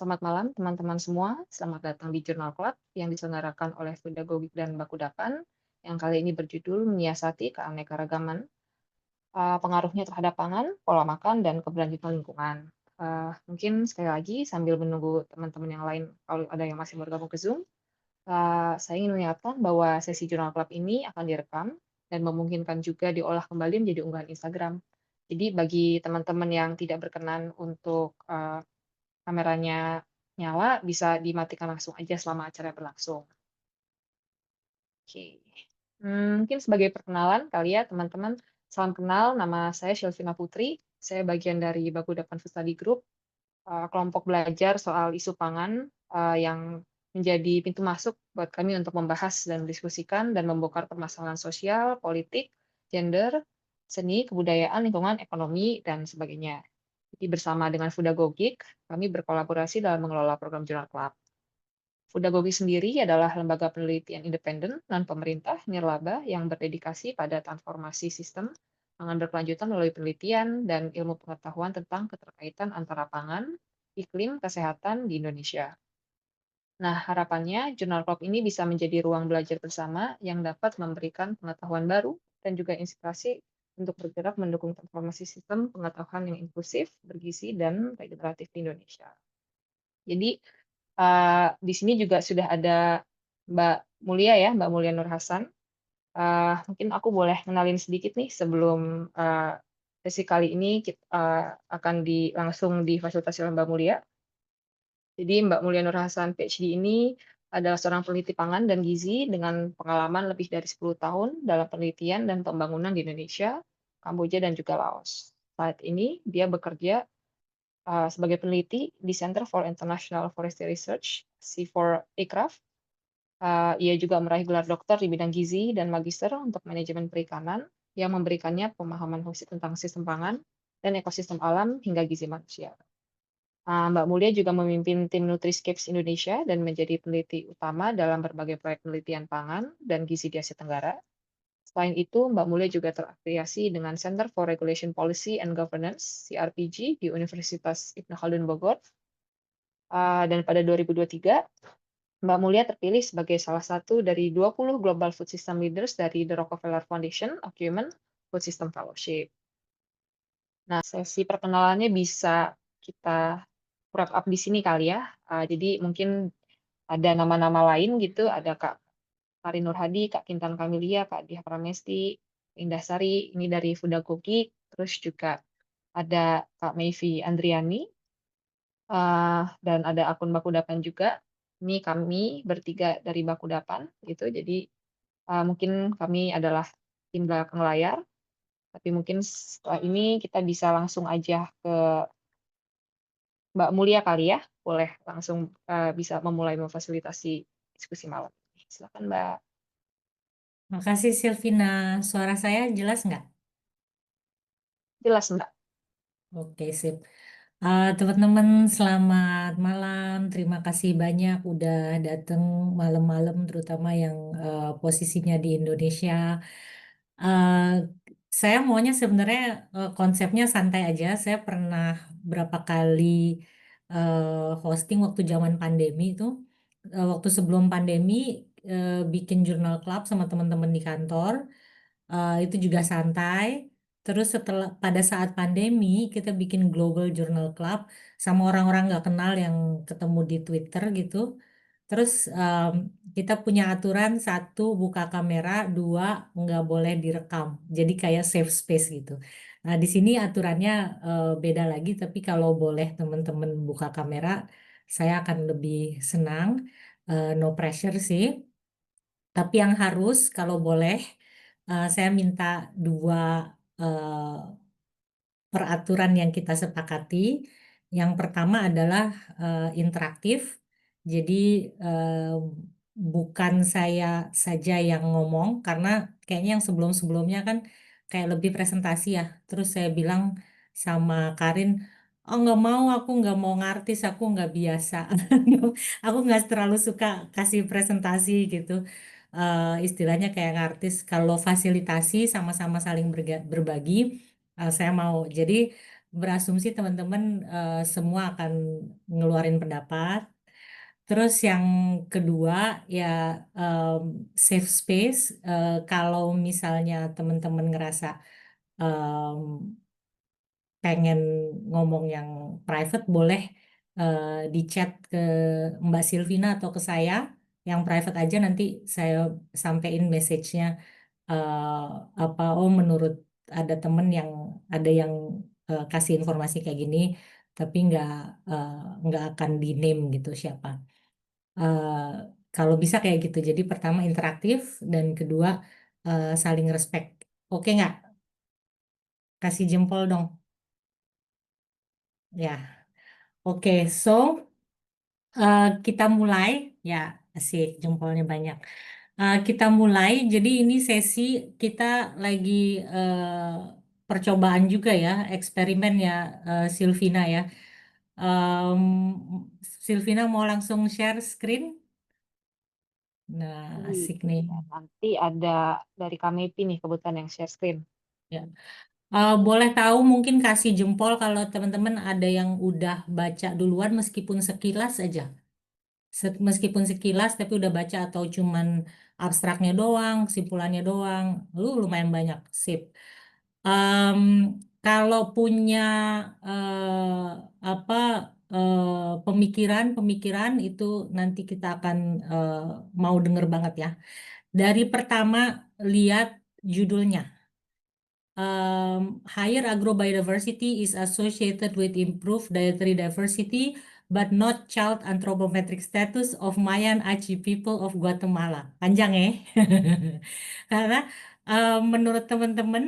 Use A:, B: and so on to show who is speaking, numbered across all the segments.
A: Selamat malam teman-teman semua. Selamat datang di Jurnal Club yang diselenggarakan oleh Fundagogik dan Bakudapan yang kali ini berjudul Menyiasati Keanekaragaman, Pengaruhnya Terhadap Pangan, Pola Makan, dan Keberlanjutan Lingkungan. Mungkin sekali lagi sambil menunggu teman-teman yang lain kalau ada yang masih bergabung ke Zoom, saya ingin mengingatkan bahwa sesi Jurnal Club ini akan direkam dan memungkinkan juga diolah kembali menjadi unggahan Instagram. Jadi bagi teman-teman yang tidak berkenan untuk kameranya nyala, bisa dimatikan langsung aja selama acara berlangsung. Oke. Mungkin sebagai perkenalan kali ya teman-teman, salam kenal, nama saya Shelvina Putri, saya bagian dari Bakudapan Food Study Group, kelompok belajar soal isu pangan, yang menjadi pintu masuk buat kami untuk membahas dan mendiskusikan dan membongkar permasalahan sosial, politik, gender, seni, kebudayaan, lingkungan, ekonomi, dan sebagainya. Jadi bersama dengan Fudagogik, kami berkolaborasi dalam mengelola program Jurnal Club. Fudagogik sendiri adalah lembaga penelitian independen non-pemerintah nirlaba yang berdedikasi pada transformasi sistem pangan berkelanjutan melalui penelitian dan ilmu pengetahuan tentang keterkaitan antara pangan, iklim, kesehatan di Indonesia. Nah, harapannya Jurnal Club ini bisa menjadi ruang belajar bersama yang dapat memberikan pengetahuan baru dan juga inspirasi untuk bergerak mendukung transformasi sistem pengetahuan yang inklusif, bergizi, dan regeneratif di Indonesia. Jadi, di sini juga sudah ada Mbak Mulia ya, Mbak Mulia Nur Hasan. Mungkin aku boleh kenalin sedikit nih sebelum, sesi kali ini akan langsung difasilitasi oleh Mbak Mulia. Jadi Mbak Mulia Nur Hasan PhD ini adalah seorang peneliti pangan dan gizi dengan pengalaman lebih dari 10 tahun dalam penelitian dan pembangunan di Indonesia, Kamboja, dan juga Laos. Saat ini dia bekerja sebagai peneliti di Center for International Forestry Research, C4ICRAF. Ia juga meraih gelar doktor di bidang gizi dan magister untuk manajemen perikanan yang memberikannya pemahaman holistik tentang sistem pangan dan ekosistem alam hingga gizi manusia. Mbak Mulia juga memimpin tim Nutriscapes Indonesia dan menjadi peneliti utama dalam berbagai proyek penelitian pangan dan gizi di Asia Tenggara. Selain itu, Mbak Mulia juga terafiliasi dengan Center for Regulation Policy and Governance, CRPG, di Universitas Ibnu Khaldun Bogor. Dan pada 2023, Mbak Mulia terpilih sebagai salah satu dari 20 Global Food System Leaders dari The Rockefeller Foundation Acumen Food System Fellowship. Nah, sesi perkenalannya bisa kita wrap up di sini kali ya. Jadi mungkin ada nama-nama lain gitu, ada Kak Karin Nurhadi, Kak Kintan Kamilia, Kak Diah Pramesti, Indah Sari, ini dari Fudagogi, terus juga ada Kak Meivi Andriani, dan ada akun Bakudapan juga. Ini kami bertiga dari Bakudapan gitu. Jadi mungkin kami adalah tim belakang layar, tapi mungkin setelah ini kita bisa langsung aja ke Mbak Mulia kali ya. Boleh langsung bisa memulai memfasilitasi diskusi malam ini. Silakan Mbak.
B: Makasih Silvina, suara saya jelas nggak?
A: Jelas Mbak.
B: Oke, sip. Teman-teman, selamat malam. Terima kasih banyak udah datang malam-malam, terutama yang posisinya di Indonesia. Eh, saya maunya sebenarnya konsepnya santai aja. Saya pernah berapa kali hosting waktu zaman pandemi itu. Waktu sebelum pandemi, bikin jurnal club sama teman-teman di kantor. Itu juga santai. Terus setelah pada saat pandemi kita bikin Global Journal Club sama orang-orang nggak kenal yang ketemu di Twitter gitu. Terus kita punya aturan satu buka kamera, dua nggak boleh direkam. Jadi kayak safe space gitu. Nah di sini aturannya beda lagi. Tapi kalau boleh teman-teman buka kamera, saya akan lebih senang. No pressure sih. Tapi yang harus kalau boleh saya minta dua eh, peraturan yang kita sepakati. Yang pertama adalah interaktif. Jadi eh, bukan saya saja yang ngomong karena kayaknya yang sebelum-sebelumnya kan kayak lebih presentasi ya. Terus saya bilang sama Karin, oh nggak mau, aku nggak mau ngartis, aku nggak biasa. Aku nggak terlalu suka kasih presentasi gitu. Istilahnya kayak ngartis. Kalau fasilitasi sama-sama saling berbagi, saya mau. Jadi berasumsi teman-teman semua akan ngeluarin pendapat. Terus yang kedua ya em, safe space. Kalau misalnya teman-teman ngerasa em, pengen ngomong yang private, boleh di chat ke Mbak Silvina atau ke saya. Yang private aja nanti saya sampein message-nya eh, apa oh menurut ada temen yang ada yang kasih informasi kayak gini tapi eh, nggak akan di name gitu siapa. Eh, Kalau bisa kayak gitu, jadi pertama interaktif dan kedua saling respect. Oke nggak? Kasih jempol dong ya. Oke, so kita mulai ya. Asik, jempolnya banyak. Kita mulai. Jadi ini sesi kita lagi percobaan juga ya, eksperimen ya, Silvina ya. Em, Silvina mau langsung share screen? Nah, asik nih.
A: Ya, nanti ada dari Kamepi nih kebetulan yang share screen.
B: Ya. Boleh tahu mungkin kasih jempol kalau teman-teman ada yang udah baca duluan meskipun sekilas aja. Meskipun sekilas tapi udah baca atau cuman abstraknya doang, kesimpulannya doang, lu lumayan banyak. Sip. Em, Kalau punya eh, apa pemikiran-pemikiran itu nanti kita akan eh, mau denger banget ya. Dari pertama lihat judulnya. Higher agrobiodiversity is associated with improved dietary diversity, but not child anthropometric status of Mayan Achi people of Guatemala. Panjang ya. Karena menurut teman-teman,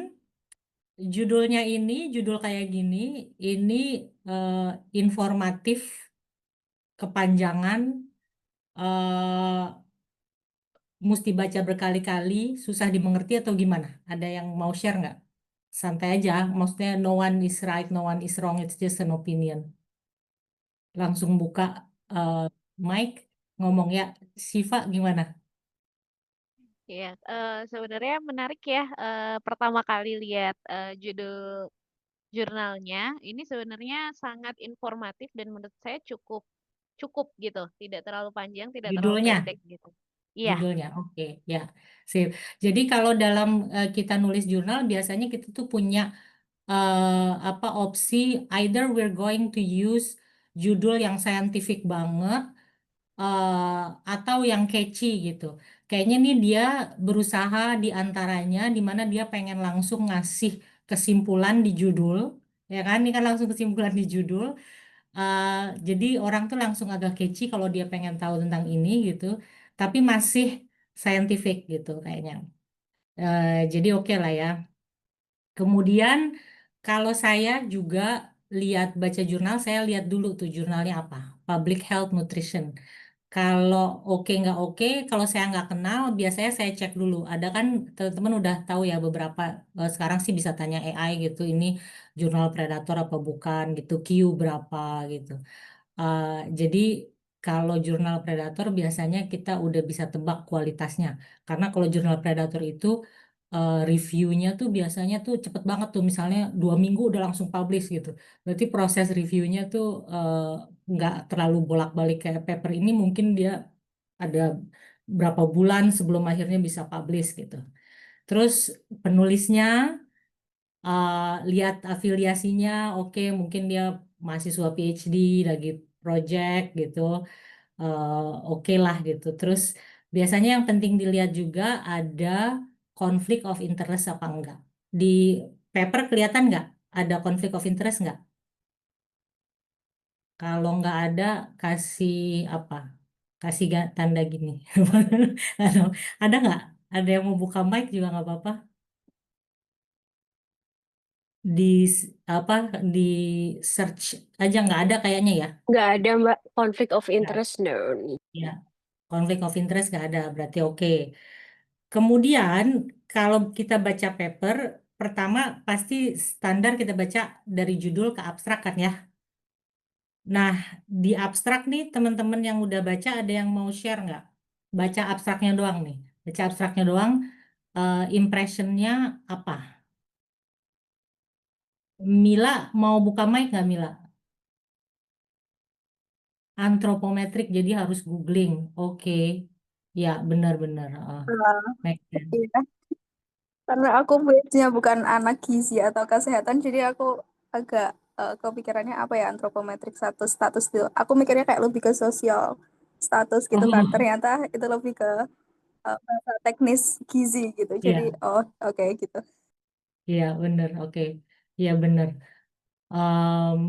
B: judul kayak gini, ini eh, informatif, kepanjangan, eh, mesti baca berkali-kali, susah dimengerti atau gimana? Ada yang mau share nggak? Santai aja, maksudnya no one is right, no one is wrong, it's just an opinion. Langsung buka eh, mic, ngomong ya, Siva gimana?
C: Ya, sebenarnya menarik ya. Pertama kali lihat judul jurnalnya, ini sebenarnya sangat informatif dan menurut saya cukup cukup gitu, tidak terlalu panjang, tidak terlalu
B: Judulnya,
C: pendek gitu. Iya,
B: judulnya, oke, ya, sip. Jadi kalau dalam kita nulis jurnal, biasanya kita tuh punya apa opsi, either we're going to use judul yang scientific banget, atau yang catchy gitu. Kayaknya nih dia berusaha di antaranya di mana dia pengen langsung ngasih kesimpulan di judul, ya kan? Ini kan langsung kesimpulan di judul. Eh, jadi orang tuh langsung agak catchy kalau dia pengen tahu tentang ini gitu, tapi masih scientific gitu kayaknya. Jadi oke lah ya. Kemudian kalau saya juga lihat baca jurnal, saya lihat dulu tuh jurnalnya apa. Public Health Nutrition. Kalau oke nggak oke, kalau saya nggak kenal, biasanya saya cek dulu. Ada kan teman-teman udah tahu ya beberapa sekarang sih bisa tanya AI gitu, ini jurnal predator apa bukan gitu, Q berapa gitu. Uh, jadi kalau jurnal predator biasanya kita udah bisa tebak kualitasnya. Karena kalau jurnal predator itu reviewnya tuh biasanya tuh cepet banget tuh. Misalnya 2 minggu udah langsung publish gitu. Berarti proses reviewnya tuh nggak terlalu bolak-balik kayak paper ini. Mungkin dia ada berapa bulan sebelum akhirnya bisa publish gitu. Terus penulisnya lihat afiliasinya, oke mungkin dia mahasiswa PhD lagi project gitu, oke lah gitu. Terus biasanya yang penting dilihat juga ada konflik of interest apa enggak. Di paper kelihatan nggak ada konflik of interest nggak? Kalau nggak ada, kasih apa? Kasih tanda gini. Atau ada nggak? Ada yang mau buka mic juga nggak apa-apa. Di apa di search aja nggak ada kayaknya ya.
D: Nggak ada Mbak conflict of
B: Nggak.
D: interest no.
B: Ya, konflik of interest nggak ada, berarti oke. Kemudian kalau kita baca paper, pertama pasti standar kita baca dari judul ke abstrak kan ya. Nah, di abstrak nih teman-teman yang udah baca ada yang mau share nggak? Baca abstraknya doang nih. Baca abstraknya doang, impressionnya apa? Mila mau buka mic nggak Mila? Antropometrik jadi harus googling. Oke. Ya, benar-benar. Make sense.
E: Iya, karena aku base-nya bukan anak gizi atau kesehatan, jadi aku agak kepikirannya apa ya antropometrik status itu. Aku mikirnya kayak lebih ke sosial status gitu kan.
B: Oh,
E: Ternyata itu lebih ke bahasa teknis gizi gitu. Jadi
B: iya,
E: oke gitu.
B: iya benar. Oke. Iya benar. Em,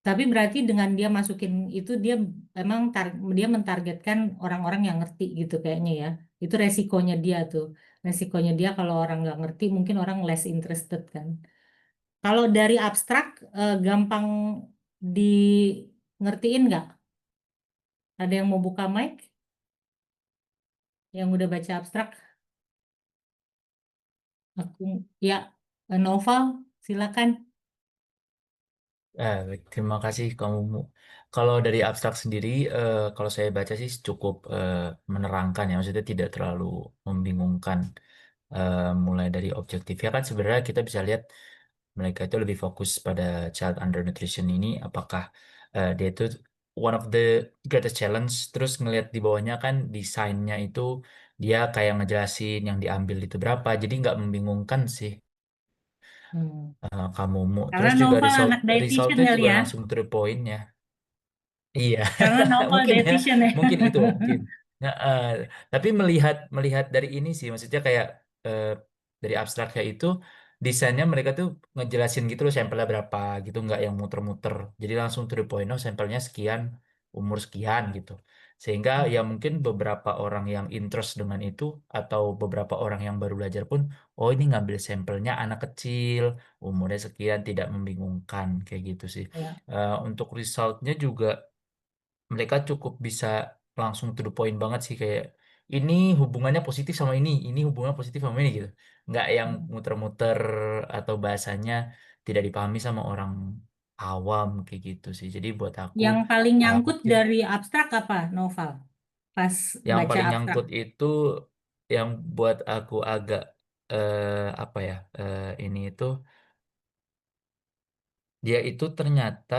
B: tapi berarti dengan dia masukin itu dia emang dia mentargetkan orang-orang yang ngerti gitu kayaknya ya. Itu resikonya dia tuh. Resikonya dia kalau orang nggak ngerti mungkin orang less interested kan. Kalau dari abstrak gampang di ngertiin nggak? Ada yang mau buka mic? Yang udah baca abstrak? Aku ya, Noval, silakan.
F: Baik, terima kasih kamu. Kalau dari abstrak sendiri, kalau saya baca sih cukup menerangkan ya, maksudnya tidak terlalu membingungkan. Mulai dari objektifnya kan sebenarnya kita bisa lihat mereka itu lebih fokus pada child undernutrition ini, apakah dia itu one of the greatest challenge. Terus ngelihat di bawahnya kan desainnya itu dia kayak ngejelasin yang diambil itu berapa, jadi nggak membingungkan sih.
B: Hmm.
F: Kamu
B: Karena
F: terus juga
B: Noval anak dietitian
F: resultnya
B: kali
F: juga
B: ya.
F: langsung to the point ya. Iya,
B: Karena Noval
F: mungkin ya,
B: dietitian ya.
F: mungkin itu mungkin. Nah, tapi melihat melihat dari ini sih, maksudnya kayak eh, dari abstraknya itu desainnya mereka tuh ngejelasin gitu loh sampelnya berapa gitu, nggak yang muter-muter. Jadi langsung to the point, oh sampelnya sekian, umur sekian gitu. Sehingga ya mungkin beberapa orang yang interest dengan itu atau beberapa orang yang baru belajar pun, oh ini ngambil sampelnya anak kecil, umurnya sekian, tidak membingungkan kayak gitu sih.
B: Ya.
F: Untuk resultnya juga mereka cukup bisa langsung to the point banget sih kayak ini hubungannya positif sama ini hubungannya positif sama ini gitu. Nggak yang muter-muter atau bahasanya tidak dipahami sama orang awam kayak gitu sih. Jadi buat aku
B: Yang paling nyangkut
F: mungkin
B: dari abstrak apa, Noval? Pas
F: yang
B: baca
F: paling
B: abstrak.
F: nyangkut itu yang buat aku agak apa ya ini itu dia itu ternyata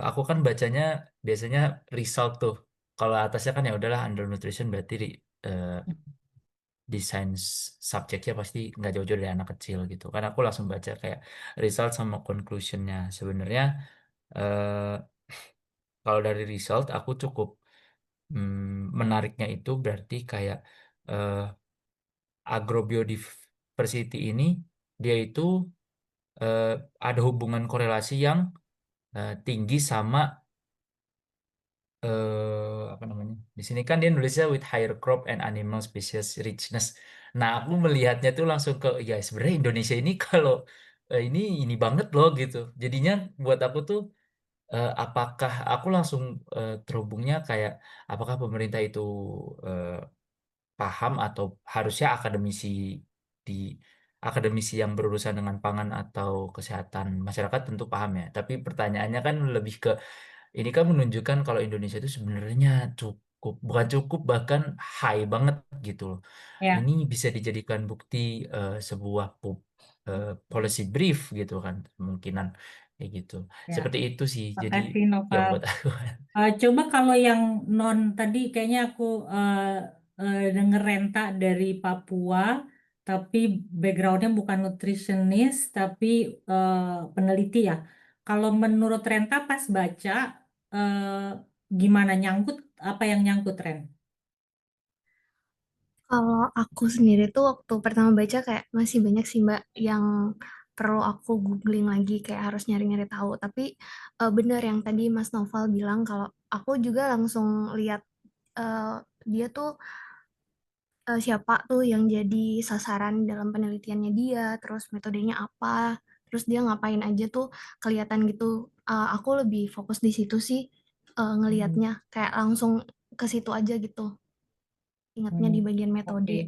F: aku kan bacanya biasanya result tuh. Kalau atasnya kan ya udahlah undernutrition berarti eh, desain subjeknya pasti nggak jauh-jauh dari anak kecil gitu. Kan aku langsung baca kayak result sama conclusionnya. Sebenarnya eh, kalau dari result aku cukup menariknya itu berarti kayak eh, agrobiodiversity ini dia itu eh, ada hubungan korelasi yang tinggi sama apa namanya? Di sini kan dia nulisnya with higher crop and animal species richness. Nah, aku melihatnya tuh langsung ke ya sebenarnya Indonesia ini kalau ini banget loh gitu. Jadinya buat aku tuh apakah aku langsung terhubungnya kayak apakah pemerintah itu eh, paham atau harusnya di akademisi yang berurusan dengan pangan atau kesehatan masyarakat tentu paham ya. Tapi pertanyaannya kan lebih ke ini kan menunjukkan kalau Indonesia itu sebenarnya cukup, bukan cukup, bahkan high banget gitu loh.
B: Ya,
F: Ini bisa dijadikan bukti sebuah policy brief gitu kan, kemungkinan kayak gitu.
B: ya.
F: Seperti itu sih, jadi
B: Makasih,
F: yang
B: Noval.
F: buat aku.
B: Coba kalau yang non tadi kayaknya aku denger Renta dari Papua, tapi backgroundnya bukan nutritionist, tapi eh, peneliti ya. Kalau menurut Renta pas baca, gimana nyangkut? Apa yang nyangkut, Ren?
G: Kalau aku sendiri tuh waktu pertama baca kayak masih banyak sih Mbak yang perlu aku googling lagi kayak harus nyari-nyari tahu. Tapi bener yang tadi Mas Noval bilang kalau aku juga langsung lihat dia tuh siapa tuh yang jadi sasaran dalam penelitiannya dia, terus metodenya apa, terus dia ngapain aja tuh kelihatan gitu. Aku lebih fokus di situ sih ngelihatnya kayak langsung ke situ aja gitu. Ingatnya di
B: Hmm,
G: bagian
B: oke.
G: metode.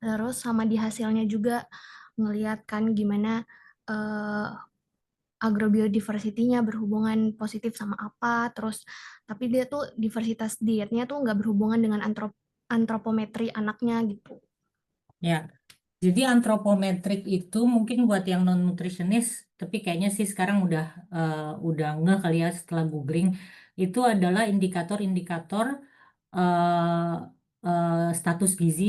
G: Terus sama di hasilnya juga ngelihat kan gimana eh, agrobiodiversity-nya berhubungan positif sama apa, terus tapi dia tuh diversitas dietnya tuh nggak berhubungan dengan antropometri anaknya gitu.
B: Ya. Jadi antropometrik itu mungkin buat yang non nutritionist, tapi kayaknya sih sekarang udah nggak kali ya setelah googling. Itu adalah indikator-indikator eh, status gizi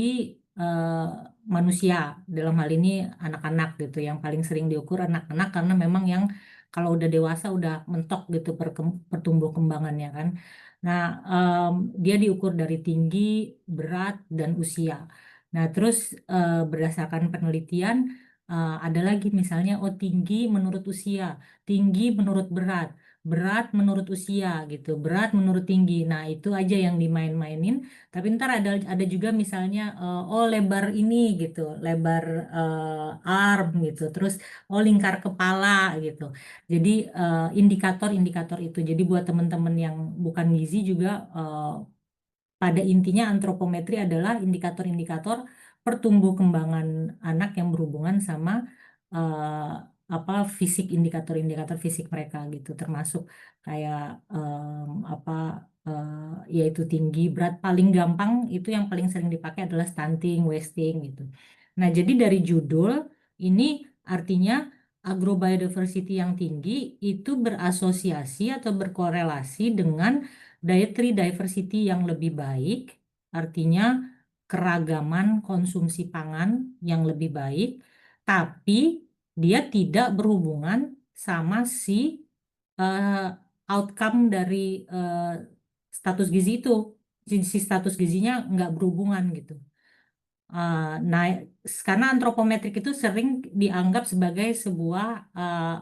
B: eh, manusia, dalam hal ini anak-anak gitu. Yang paling sering diukur anak-anak karena memang yang kalau udah dewasa udah mentok gitu pertumbuh kembangannya kan. Nah, dia diukur dari tinggi, berat, dan usia. Nah, terus berdasarkan penelitian ada lagi misalnya oh tinggi menurut usia, tinggi menurut berat, berat menurut usia gitu, berat menurut tinggi. Nah, itu aja yang dimain-mainin. Tapi ntar ada juga misalnya oh lebar ini gitu, lebar arm gitu, terus oh lingkar kepala gitu. Jadi indikator-indikator itu. Jadi buat teman-teman yang bukan gizi juga pada intinya antropometri adalah indikator-indikator pertumbuh kembangan anak yang berhubungan sama eh, apa fisik, indikator-indikator fisik mereka gitu, termasuk kayak apa yaitu tinggi, berat. Paling gampang itu yang paling sering dipakai adalah stunting, wasting gitu. Nah, jadi dari judul ini artinya agrobiodiversity yang tinggi itu berasosiasi atau berkorelasi dengan dietary diversity yang lebih baik, artinya keragaman konsumsi pangan yang lebih baik, tapi dia tidak berhubungan sama si eh, outcome dari status gizi itu. Si status gizinya nggak berhubungan gitu. Nah, karena antropometrik itu sering dianggap sebagai sebuah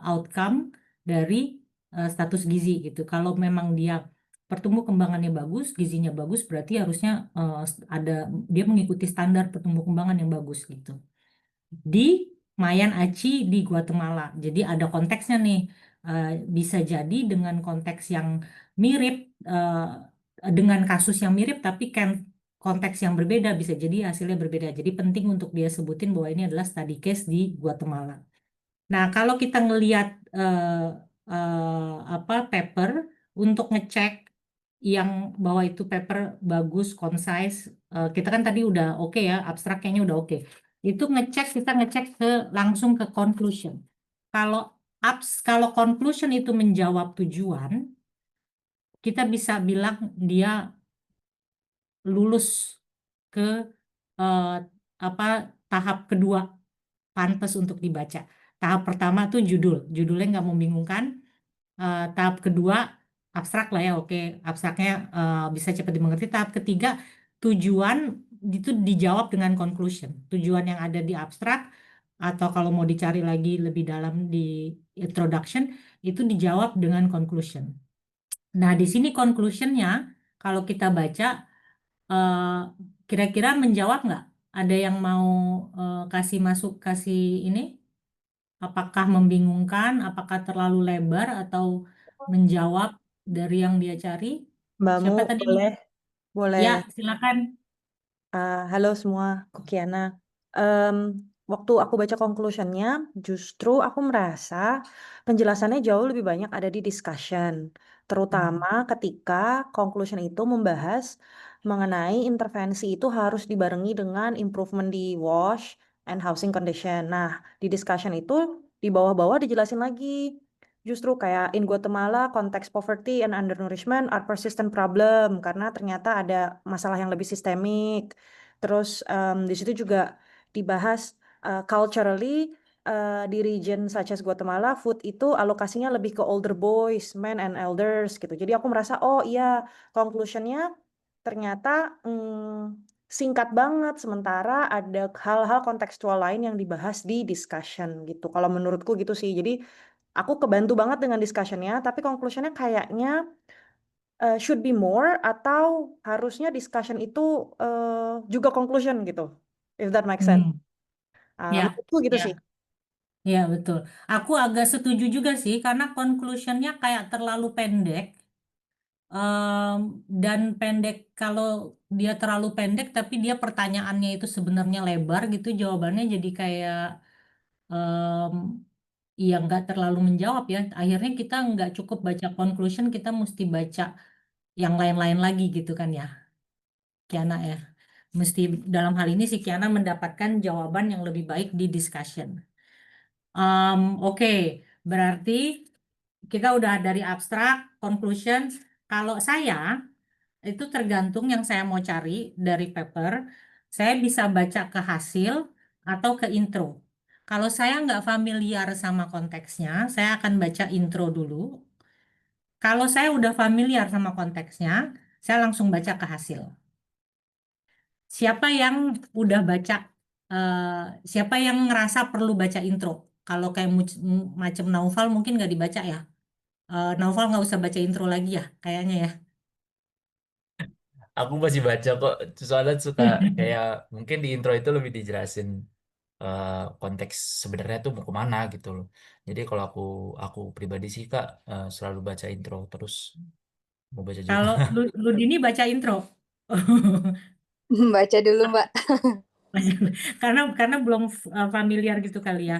B: outcome dari status gizi gitu. Kalau memang dia pertumbuh kembangannya bagus, gizinya bagus, berarti harusnya ada dia mengikuti standar pertumbuh kembangan yang bagus gitu di Mayan Aci di Guatemala. Jadi ada konteksnya nih. Bisa jadi dengan konteks yang mirip, dengan kasus yang mirip, tapi kan konteks yang berbeda bisa jadi hasilnya berbeda. Jadi penting untuk dia sebutin bahwa ini adalah study case di Guatemala. Nah, kalau kita ngelihat apa paper untuk ngecek yang bahwa itu paper bagus, concise, kita kan tadi udah oke ya, abstrak kayaknya udah oke. Itu kita ngecek langsung ke conclusion. Kalau kalau conclusion itu menjawab tujuan, kita bisa bilang dia lulus ke eh, apa tahap kedua pantas untuk dibaca. Tahap pertama tuh judulnya nggak membingungkan. Tahap kedua abstrak lah ya, oke, abstraknya bisa cepat dimengerti. Tahap ketiga tujuan itu dijawab dengan conclusion. Tujuan yang ada di abstrak atau kalau mau dicari lagi lebih dalam di introduction itu dijawab dengan conclusion. Nah, di sini conclusionnya kalau kita baca eh, kira-kira menjawab nggak? Ada yang mau kasih ini? Apakah membingungkan, apakah terlalu lebar, atau menjawab dari yang dia cari?
H: Mbak Mu,
B: Siapa tadi?
H: boleh.
B: Ya, silakan.
H: Halo semua, aku Kiana. Waktu aku baca conclusionnya, justru aku merasa penjelasannya jauh lebih banyak ada di discussion, terutama ketika conclusion itu membahas mengenai intervensi itu harus dibarengi dengan improvement di wash and housing condition. Nah, di discussion itu di bawah-bawah dijelasin lagi. Justru kayak in Guatemala, konteks poverty and undernourishment are persistent problem karena ternyata ada masalah yang lebih sistemik. Terus di situ juga dibahas culturally di region such as Guatemala, food itu alokasinya lebih ke older boys, men and elders gitu. Jadi aku merasa oh iya conclusionnya ternyata singkat banget sementara ada hal-hal kontekstual lain yang dibahas di discussion gitu. Kalau menurutku gitu sih. Jadi aku kebantu banget dengan discussionnya, tapi conclusionnya kayaknya should be more atau harusnya discussion itu juga conclusion gitu, if that makes sense.
B: Ya,
H: Menurutku gitu
B: ya,
H: sih.
B: ya betul. Aku agak setuju juga sih karena conclusionnya kayak terlalu pendek. Dan pendek kalau dia terlalu pendek tapi dia pertanyaannya itu sebenarnya lebar gitu jawabannya jadi kayak em, ya nggak terlalu menjawab ya. Akhirnya kita nggak cukup baca conclusion, kita mesti baca yang lain-lain lagi gitu kan ya, Kiana ya. Mesti dalam hal ini si Kiana mendapatkan jawaban yang lebih baik di discussion. Oke, berarti kita udah dari abstrak, conclusion. Kalau saya, itu tergantung yang saya mau cari dari paper. Saya bisa baca ke hasil atau ke intro. Kalau saya nggak familiar sama konteksnya, saya akan baca intro dulu. Kalau saya udah familiar sama konteksnya, saya langsung baca ke hasil. Siapa yang udah baca, siapa yang ngerasa perlu baca intro? Kalau kayak macam Naufal mungkin nggak dibaca ya. Naufal nggak usah baca intro lagi ya, kayaknya ya.
F: Aku masih baca kok, soalnya suka kayak mungkin di intro itu lebih dijelasin eh, konteks sebenarnya tuh mau kemana gitu loh. Jadi kalau aku pribadi sih Kak selalu baca intro terus mau baca juga.
B: Kalau Ludini baca intro.
E: Baca dulu, Mbak.
B: Karena belum familiar gitu kali ya.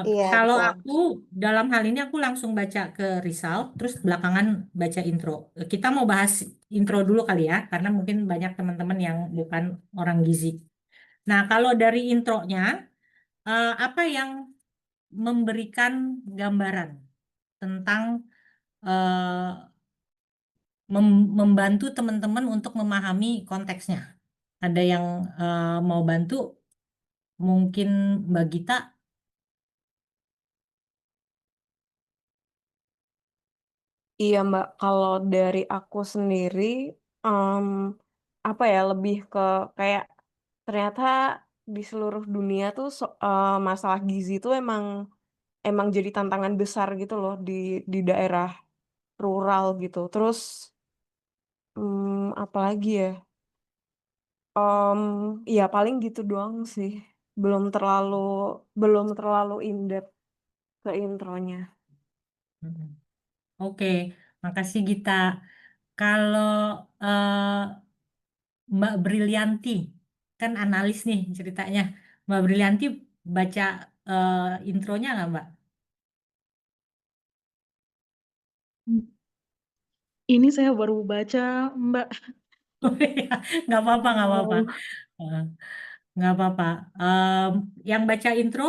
E: Iya,
B: Kalau
E: betul.
B: aku dalam hal ini aku langsung baca ke result, terus belakangan baca intro. Kita mau bahas intro dulu kali ya, karena mungkin banyak teman-teman yang bukan orang gizi. Nah, kalau dari intronya, apa yang memberikan gambaran tentang eh, membantu teman-teman untuk memahami konteksnya? Ada yang mau bantu? Mungkin Mbak Gita.
H: Iya Mbak, kalau dari aku sendiri, em, apa ya, lebih ke kayak ternyata di seluruh dunia tuh masalah gizi tuh emang jadi tantangan besar gitu loh di daerah rural gitu. Terus apa lagi ya? Ya paling gitu doang sih. Belum terlalu belum terlalu in-depth ke intronya.
B: Mm-mm. Oke, makasih Gita. Kalau eh, Mbak Brilianti, kan analis nih ceritanya. Mbak Brilianti baca intronya nggak Mbak?
I: Ini saya baru baca, Mbak.
B: Nggak apa-apa, nggak apa-apa.
I: Oh,
B: Eh, nggak apa-apa. Yang baca intro,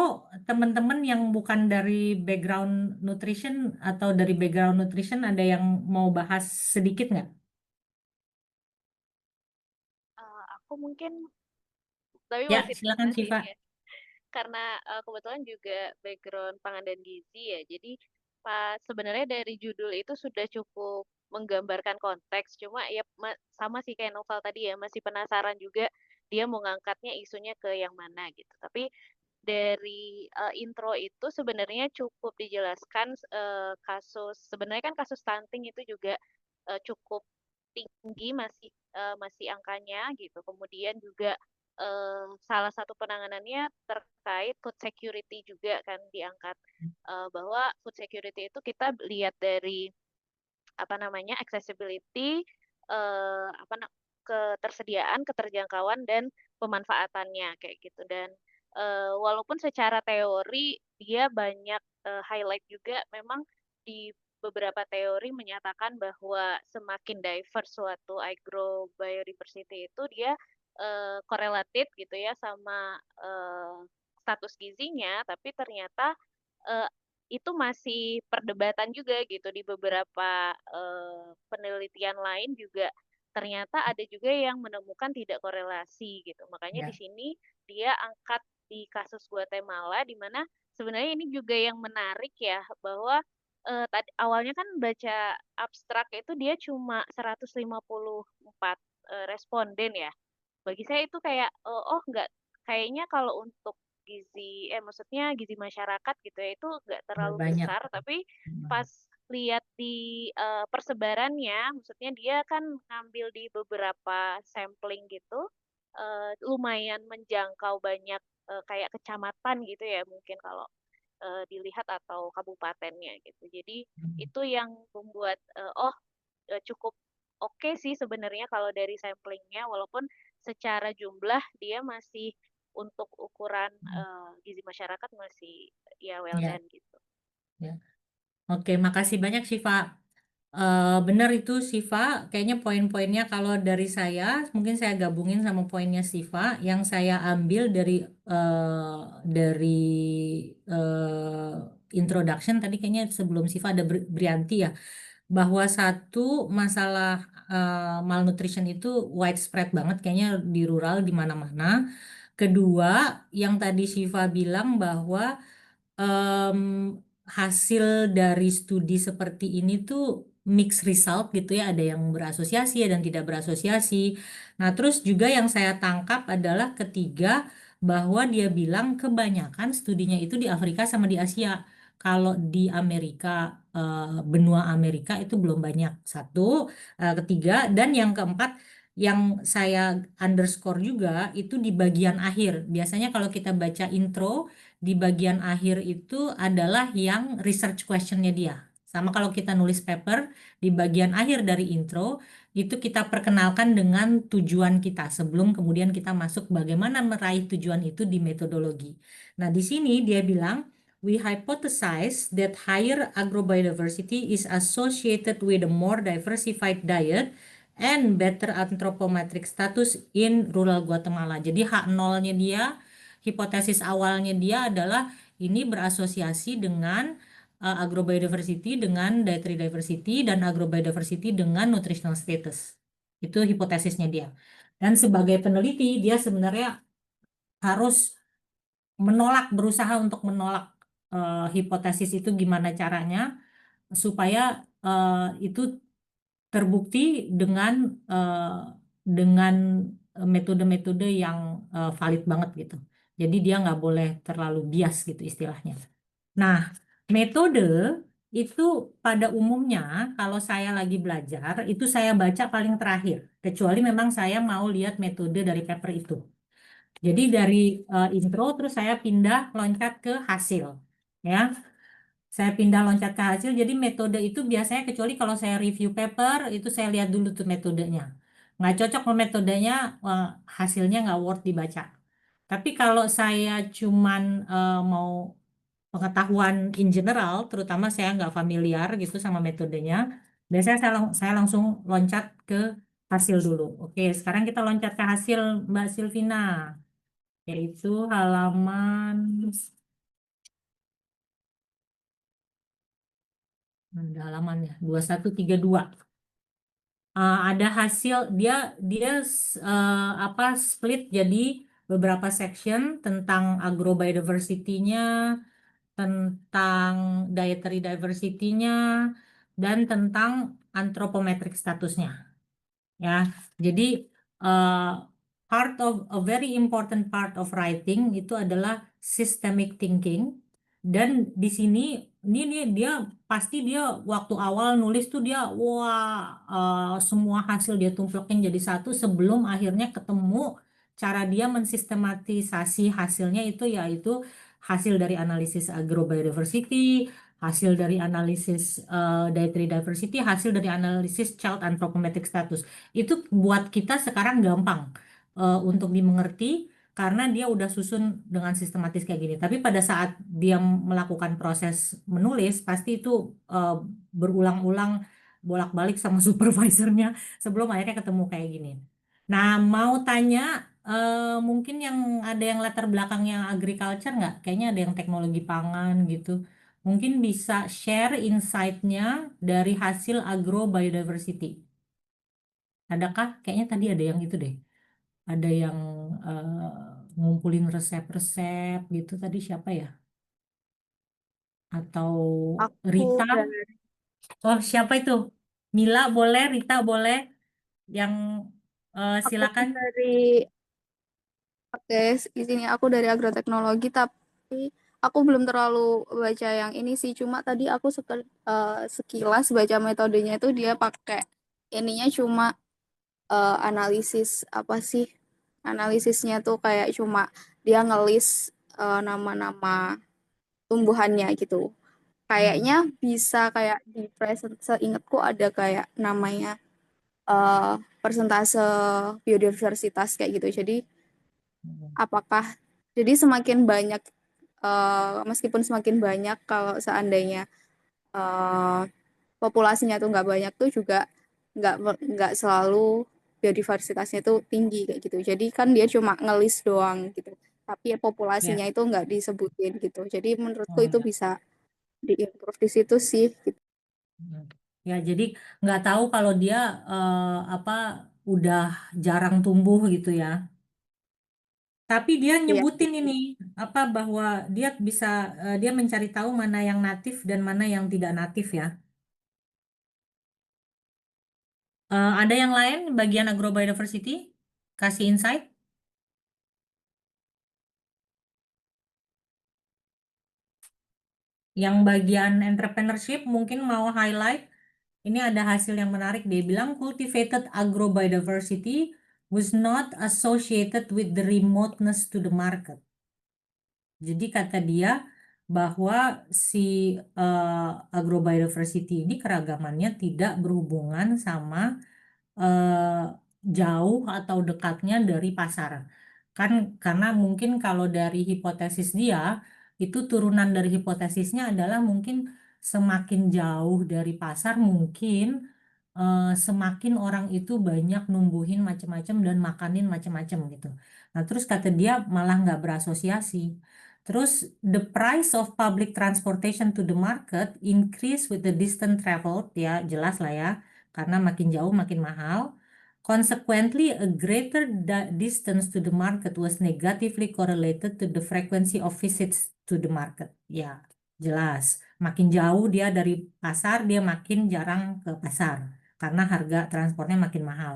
B: teman-teman yang bukan dari background nutrition atau dari background nutrition ada yang mau bahas sedikit nggak?
C: Aku mungkin, tapi
B: Ya,
C: masih
B: silakan
C: jelasin
B: Siva.
C: ya. Karena kebetulan juga background pangan dan gizi ya. Jadi pas sebenarnya dari judul itu sudah cukup menggambarkan konteks. Cuma ya sama sih kayak novel tadi ya, masih penasaran juga dia mau ngangkatnya isunya ke yang mana gitu. Tapi dari intro itu sebenarnya cukup dijelaskan kasus sebenarnya kan kasus stunting itu juga cukup tinggi masih angkanya gitu. Kemudian juga salah satu penanganannya terkait food security juga kan diangkat bahwa food security itu kita lihat dari apa namanya accessibility ketersediaan, keterjangkauan dan pemanfaatannya kayak gitu dan walaupun secara teori dia banyak highlight juga memang di beberapa teori menyatakan bahwa semakin diverse suatu agrobiodiversity itu dia korelatif gitu ya sama status gizinya tapi ternyata eh, itu masih perdebatan juga gitu di beberapa penelitian lain juga ternyata ada juga yang menemukan tidak korelasi gitu. Makanya di
B: Ya,
C: sini dia angkat di kasus Guatemala di mana sebenarnya ini juga yang menarik ya bahwa tadi awalnya kan baca abstrak itu dia cuma 154 responden ya. Bagi saya itu kayak oh nggak kayaknya kalau untuk maksudnya gizi masyarakat gitu ya itu nggak
B: lebih
C: terlalu
B: banyak.
C: besar tapi
B: Hmm.
C: pas lihat di persebarannya maksudnya dia kan ngambil di beberapa sampling gitu lumayan menjangkau banyak kayak kecamatan gitu ya mungkin kalau dilihat atau kabupatennya gitu jadi itu yang membuat cukup oke sih sebenarnya kalau dari samplingnya walaupun secara jumlah dia masih untuk ukuran gizi masyarakat masih ya well
B: Ya,
C: done gitu.
B: ya. Oke, makasih banyak Siva. Benar itu Siva, kayaknya poin-poinnya kalau dari saya, mungkin saya gabungin sama poinnya Siva, yang saya ambil dari introduction tadi kayaknya sebelum Siva ada Brianti ya, bahwa satu masalah malnutrition itu widespread banget kayaknya di rural di mana-mana. Kedua, yang tadi Siva bilang bahwa em, hasil dari studi seperti ini tuh mixed result gitu ya, ada yang berasosiasi ada yang tidak berasosiasi. Nah, terus juga yang saya tangkap adalah ketiga, bahwa dia bilang kebanyakan studinya itu di Afrika sama di Asia. Kalau di Amerika, benua Amerika itu belum banyak. Satu, ketiga, dan yang keempat, yang saya underscore juga itu di bagian akhir. Biasanya kalau kita baca intro, di bagian akhir itu adalah yang research questionnya dia. Sama kalau kita nulis paper, di bagian akhir dari intro, itu kita perkenalkan dengan tujuan kita sebelum kemudian kita masuk bagaimana meraih tujuan itu di metodologi. Nah, di sini dia bilang, we hypothesize that higher agrobiodiversity is associated with a more diversified diet and better anthropometric status in rural Guatemala. Jadi H0-nya dia, hipotesis awalnya dia adalah ini berasosiasi dengan agrobiodiversity dengan dietary diversity dan agrobiodiversity dengan nutritional status. Itu hipotesisnya dia. Dan sebagai peneliti dia sebenarnya harus berusaha untuk menolak hipotesis itu gimana caranya supaya itu terbukti dengan metode-metode yang valid banget gitu. Jadi dia nggak boleh terlalu bias gitu istilahnya. Nah, metode itu pada umumnya kalau saya lagi belajar itu saya baca paling terakhir, kecuali memang saya mau lihat metode dari paper itu. Jadi dari intro terus saya pindah loncat ke hasil, ya. Saya pindah loncat ke hasil, jadi metode itu biasanya kecuali kalau saya review paper, itu saya lihat dulu tuh metodenya. Nggak cocok sama metodenya, hasilnya nggak worth dibaca. Tapi kalau saya cuman mau pengetahuan in general, terutama saya nggak familiar gitu sama metodenya, biasanya saya langsung loncat ke hasil dulu. Oke, sekarang kita loncat ke hasil Mbak Silvina, yaitu halaman ada halamannya 2132. Ada hasil dia split jadi beberapa section tentang agrobiodiversity-nya, tentang dietary diversity-nya, dan tentang anthropometric statusnya. Ya, jadi a very important part of writing itu adalah systemic thinking. Dan di sini ini dia pasti dia waktu awal nulis tuh dia semua hasil dia tumplokin jadi satu sebelum akhirnya ketemu cara dia mensistematisasi hasilnya itu yaitu hasil dari analisis agrobiodiversity, hasil dari analisis dietary diversity, hasil dari analisis child anthropometric status. Itu buat kita sekarang gampang untuk dimengerti karena dia udah susun dengan sistematis kayak gini. Tapi pada saat dia melakukan proses menulis, pasti itu berulang-ulang bolak-balik sama supervisornya sebelum akhirnya ketemu kayak gini. Nah, mau tanya, mungkin yang ada yang latar belakang yang agriculture nggak? Kayaknya ada yang teknologi pangan gitu. Mungkin bisa share insight-nya dari hasil agrobiodiversity. Adakah? Kayaknya tadi ada yang itu deh. Ada yang ngumpulin resep-resep gitu. Tadi siapa ya? Atau
E: Aku
B: Rita?
E: dari
B: Oh, siapa itu? Mila boleh, Rita boleh. Yang
E: aku
B: silakan.
E: dari oke, di sini aku dari agroteknologi, tapi aku belum terlalu baca yang ini sih. Cuma tadi aku sekilas baca metodenya itu dia pakai ininya cuma analisis apa sih? Analisisnya tuh kayak cuma dia ngelis nama-nama tumbuhannya gitu. Kayaknya bisa kayak di present, seingatku ada kayak namanya persentase biodiversitas kayak gitu. Jadi apakah jadi semakin banyak meskipun semakin banyak kalau seandainya populasinya tuh nggak banyak tuh juga nggak selalu biodiversitasnya itu tinggi kayak gitu. Jadi kan dia cuma ngelis doang gitu. Tapi populasinya
B: Ya,
E: itu nggak disebutin gitu. Jadi menurutku
B: oh
E: itu
B: ya.
E: bisa diimprove di situ sih. Gitu.
B: Hmm. Ya, jadi nggak tahu kalau dia apa udah jarang tumbuh gitu ya. Tapi dia
E: Iya.
B: nyebutin ini apa bahwa dia bisa dia mencari tahu mana yang natif dan mana yang tidak natif ya. Ada yang lain bagian agrobiodiversity? Kasih insight. Yang bagian entrepreneurship mungkin mau highlight. Ini ada hasil yang menarik. Dia bilang cultivated agrobiodiversity was not associated with the remoteness to the market. Jadi kata dia bahwa si agrobiodiversity ini keragamannya tidak berhubungan sama eh, jauh atau dekatnya dari pasar. Kan karena mungkin kalau dari hipotesis dia itu turunan dari hipotesisnya adalah mungkin semakin jauh dari pasar mungkin semakin orang itu banyak numbuhin macam-macam dan makanin macam-macam gitu. Nah, terus kata dia malah nggak berasosiasi. Terus the price of public transportation to the market increase with the distance traveled, ya jelas lah ya, karena makin jauh makin mahal. Consequently, a greater distance to the market was negatively correlated to the frequency of visits to the market. Ya, jelas. Makin jauh dia dari pasar, dia makin jarang ke pasar karena harga transportnya makin mahal.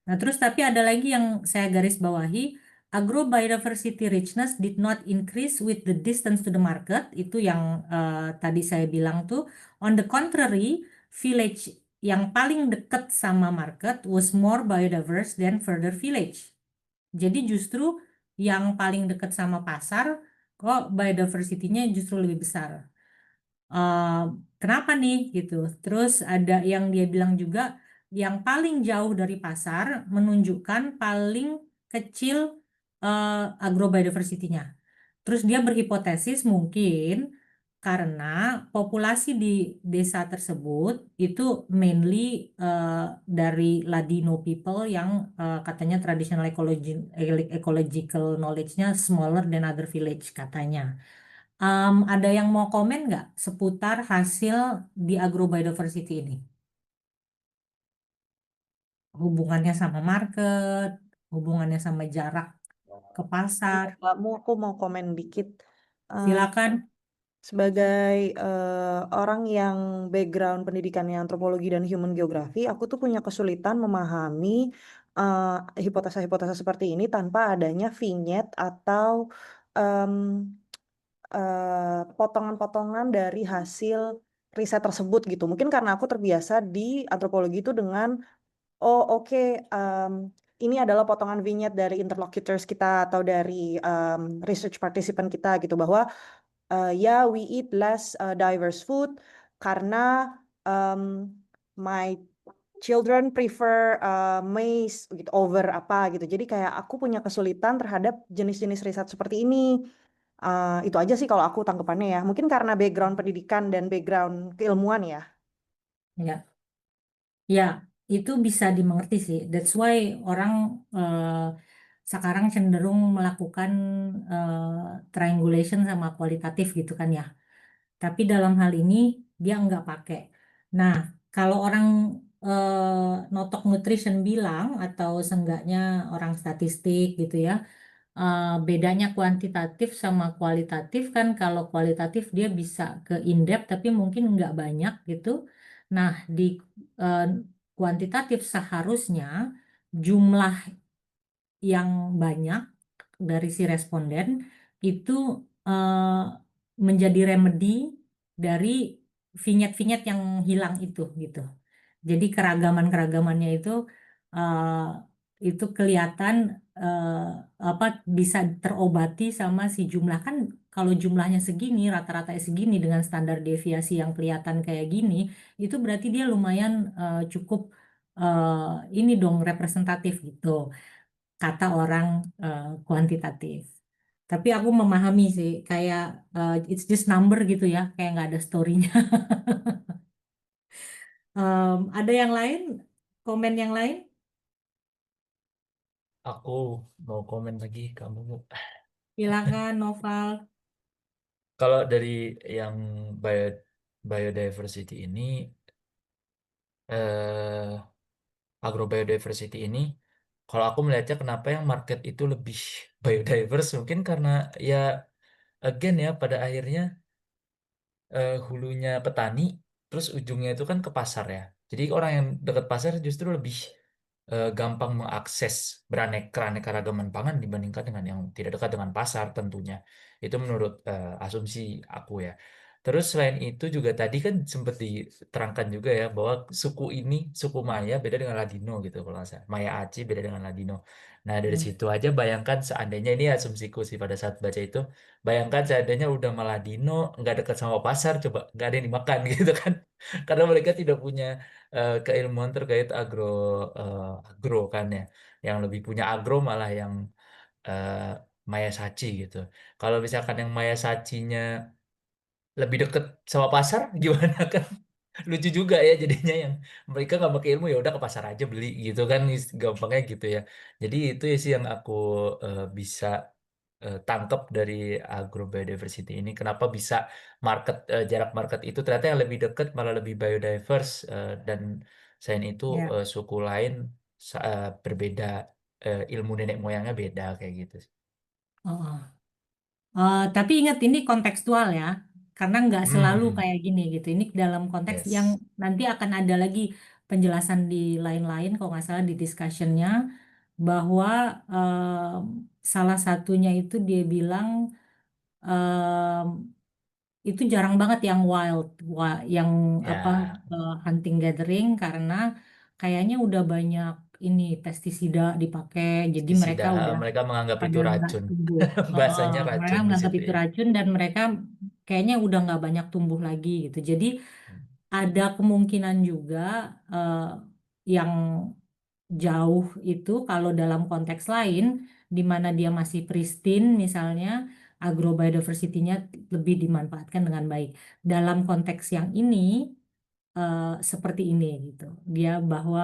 B: Nah, terus tapi ada lagi yang saya garis bawahi, agrobiodiversity richness did not increase with the distance to the market. Itu yang tadi saya bilang tuh. On the contrary, village yang paling dekat sama market was more biodiverse than further village. Jadi justru yang paling dekat sama pasar kok biodiversity-nya justru lebih besar. eh, Kenapa nih gitu. Terus ada yang dia bilang juga yang paling jauh dari pasar menunjukkan paling kecil agrobiodiversity-nya. Terus dia berhipotesis mungkin karena populasi di desa tersebut itu mainly dari Ladino people yang katanya traditional ecological knowledge-nya smaller than other village katanya. Ada yang mau komen nggak seputar hasil di agrobiodiversity ini? Hubungannya sama market, hubungannya sama jarak ke pasar.
H: Aku mau komen dikit.
B: Silakan.
H: Sebagai orang yang background pendidikannya antropologi dan human geography, aku tuh punya kesulitan memahami hipotesa-hipotesa seperti ini tanpa adanya vignette atau em, potongan-potongan dari hasil riset tersebut gitu. Mungkin karena aku terbiasa di antropologi itu dengan oh oke, ini adalah potongan vignette dari interlocutors kita atau dari research participant kita gitu bahwa ya we eat less diverse food karena um, my children prefer maize gitu over apa gitu. Jadi kayak aku punya kesulitan terhadap jenis-jenis riset seperti ini. Itu aja sih kalau aku tanggapannya ya. Mungkin karena background pendidikan dan background keilmuan ya.
B: Ya, ya itu bisa dimengerti sih. That's why orang sekarang cenderung melakukan triangulation sama kualitatif gitu kan ya. Tapi dalam hal ini dia nggak pakai. Nah, kalau orang notok nutrition bilang atau seenggaknya orang statistik gitu ya, bedanya kuantitatif sama kualitatif kan kalau kualitatif dia bisa ke in-depth tapi mungkin nggak banyak gitu. Nah, di eh, kuantitatif seharusnya jumlah yang banyak dari si responden itu eh, menjadi remedi dari vignette-vignette yang hilang itu gitu. Jadi keragaman-keragamannya itu kelihatan eh, apa bisa terobati sama si jumlah kan kalau jumlahnya segini rata-rata segini dengan standar deviasi yang kelihatan kayak gini itu berarti dia lumayan cukup ini dong representatif gitu kata orang kuantitatif. Tapi aku memahami sih kayak it's just number gitu ya kayak nggak ada story-nya. Ada yang lain? Komen yang lain?
F: Aku mau komen lagi, kamu.
B: Silakan, Noval.
F: Kalau dari yang bio, biodiversity ini, eh, agrobiodiversity ini, kalau aku melihatnya kenapa yang market itu lebih biodiverse, mungkin karena ya again ya pada akhirnya hulunya petani, terus ujungnya itu kan ke pasar ya. Jadi orang yang dekat pasar justru lebih gampang mengakses keanekaragaman pangan dibandingkan dengan yang tidak dekat dengan pasar tentunya. Itu menurut asumsi aku ya. Terus selain itu juga tadi kan sempat diterangkan juga ya bahwa suku Maya beda dengan Ladino gitu kalau nggak salah. Maya Aceh beda dengan Ladino. Nah dari
B: Hmm.
F: situ aja bayangkan seandainya ini asumsiku sih pada saat baca itu. Bayangkan seandainya udah Maladino nggak dekat sama pasar, coba nggak ada yang dimakan gitu kan. Karena mereka tidak punya keilmuan terkait agro kan ya. Yang lebih punya agro malah yang eh, Maya Sachi gitu. Kalau misalkan yang Maya Sachinya lebih deket sama pasar gimana kan? Lucu juga ya jadinya yang mereka nggak pakai ilmu ya udah ke pasar aja beli gitu kan gampangnya gitu ya. Jadi itu ya sih yang aku bisa tangkap dari agrobiodiversity ini kenapa bisa jarak market itu ternyata yang lebih dekat malah lebih biodiverse dan selain itu
B: Ya.
F: suku lain berbeda ilmu nenek moyangnya beda kayak gitu sih.
B: Oh, oh. Tapi ingat ini kontekstual ya, karena nggak selalu
F: Hmm,
B: kayak gini gitu. Ini dalam konteks yang
F: yes.
B: nanti akan ada lagi penjelasan di lain-lain, kalau nggak salah di discussionnya, bahwa salah satunya itu dia bilang em, itu jarang banget yang wild, yang apa
F: Ya,
B: hunting gathering karena kayaknya udah banyak ini pestisida dipakai, jadi
F: pestisida
B: mereka udah
F: mereka menganggap
B: pada
F: itu
B: nggak
F: racun.
B: tumbuh.
F: Bahasanya
B: Mereka
F: racun di
B: menganggap
F: situ
B: itu
F: ya.
B: racun dan mereka kayaknya udah nggak banyak tumbuh lagi gitu. Jadi ada kemungkinan juga eh, yang jauh itu kalau dalam konteks lain di mana dia masih pristine misalnya agrobiodiversity-nya lebih dimanfaatkan dengan baik. Dalam konteks yang ini seperti ini gitu. Dia bahwa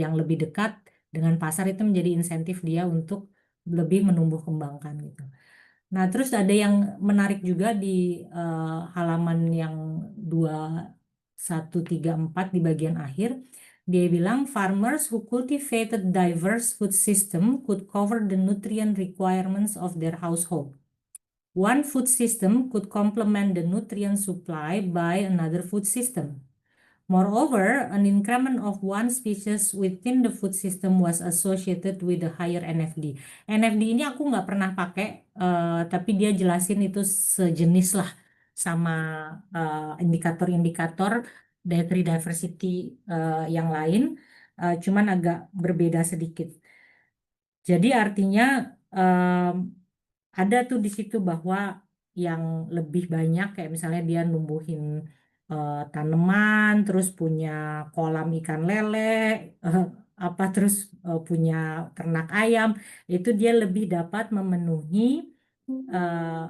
B: yang lebih dekat dengan pasar itu menjadi insentif dia untuk lebih menumbuh kembangkan gitu. Nah, terus ada yang menarik juga di halaman yang 2134 di bagian akhir. Dia bilang farmers who cultivated diverse food system could cover the nutrient requirements of their household. One food system could complement the nutrient supply by another food system. Moreover, an increment of one species within the food system was associated with a higher NFD. NFD ini aku nggak pernah pakai, tapi dia jelasin itu sejenis lah sama indikator-indikator dari diversity yang lain, cuman agak berbeda sedikit. Jadi artinya em, ada tuh di situ bahwa yang lebih banyak kayak misalnya dia numbuhin tanaman, terus punya kolam ikan lele, eh, apa terus punya ternak ayam, itu dia lebih dapat memenuhi eh,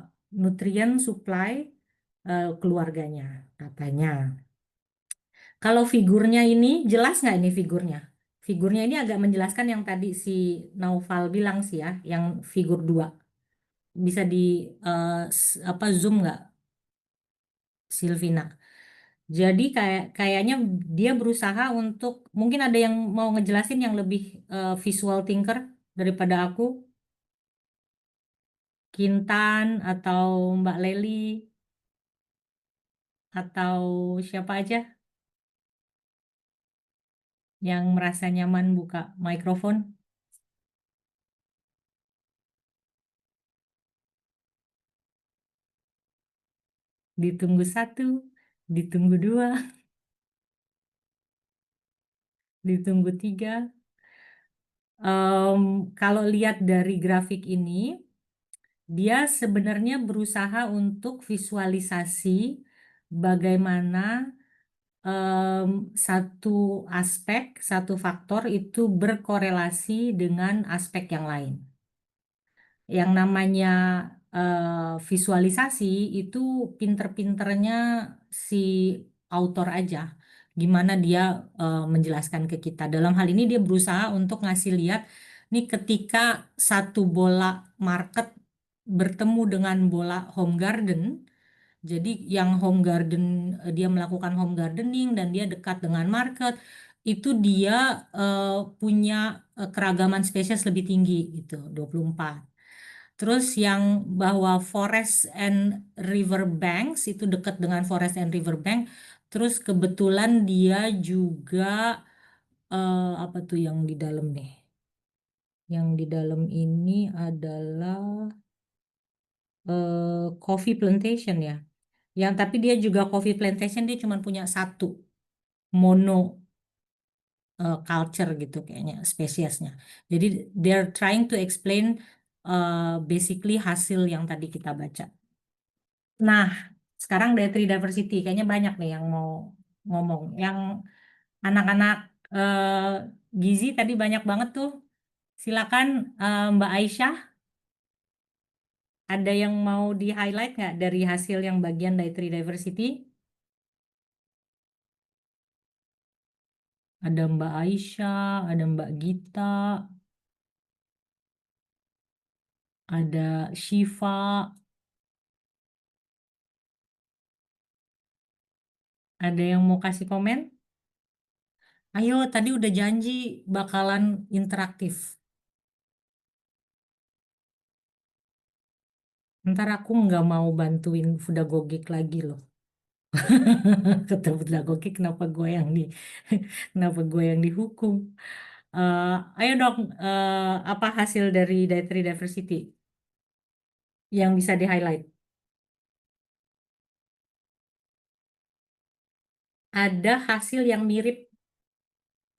B: nutrien supply keluarganya katanya. Kalau figurnya ini jelas nggak ini figurnya? Figurnya ini agak menjelaskan yang tadi si Naufal bilang sih ya, yang figur 2. Bisa di apa zoom nggak, Silvina? Jadi kayaknya dia berusaha untuk mungkin ada yang mau ngejelasin yang lebih visual thinker daripada aku, Kintan atau Mbak Leli atau siapa aja yang merasa nyaman buka mikrofon. Ditunggu 1, ditunggu 2, ditunggu 3. Kalau lihat dari grafik ini, dia sebenarnya berusaha untuk visualisasi bagaimana satu aspek, satu faktor itu berkorelasi dengan aspek yang lain. Yang namanya visualisasi itu pinter-pinternya si autor aja. gimana dia menjelaskan ke kita. Dalam hal ini dia berusaha untuk ngasih lihat nih ketika satu bola market bertemu dengan bola home garden. Jadi yang home garden dia melakukan home gardening dan dia dekat dengan market itu dia punya keragaman spesies lebih tinggi gitu 24. Terus yang bahwa forest and river banks itu dekat dengan forest and river bank. Terus kebetulan dia juga apa tuh yang di dalam nih? Yang di dalam ini adalah coffee plantation ya. Yang tapi dia juga coffee plantation dia cuma punya satu mono culture gitu kayaknya spesiesnya. Jadi they're trying to explain basically hasil yang tadi kita baca. Nah, sekarang dietary diversity kayaknya banyak nih yang mau ngomong. Yang anak-anak gizi tadi banyak banget tuh. Silakan Mbak Aisyah, ada yang mau di-highlight nggak dari hasil yang bagian dietary diversity? Ada Mbak Aisyah, ada Mbak Gita, ada Shiva, ada yang mau kasih komen? Ayo, tadi udah janji bakalan interaktif. Ntar aku nggak mau bantuin Fudagogik lagi loh. Kata Fudagogik, kenapa gue yang dihukum? Ayo dong, apa hasil dari dietary diversity yang bisa di-highlight? Ada hasil yang mirip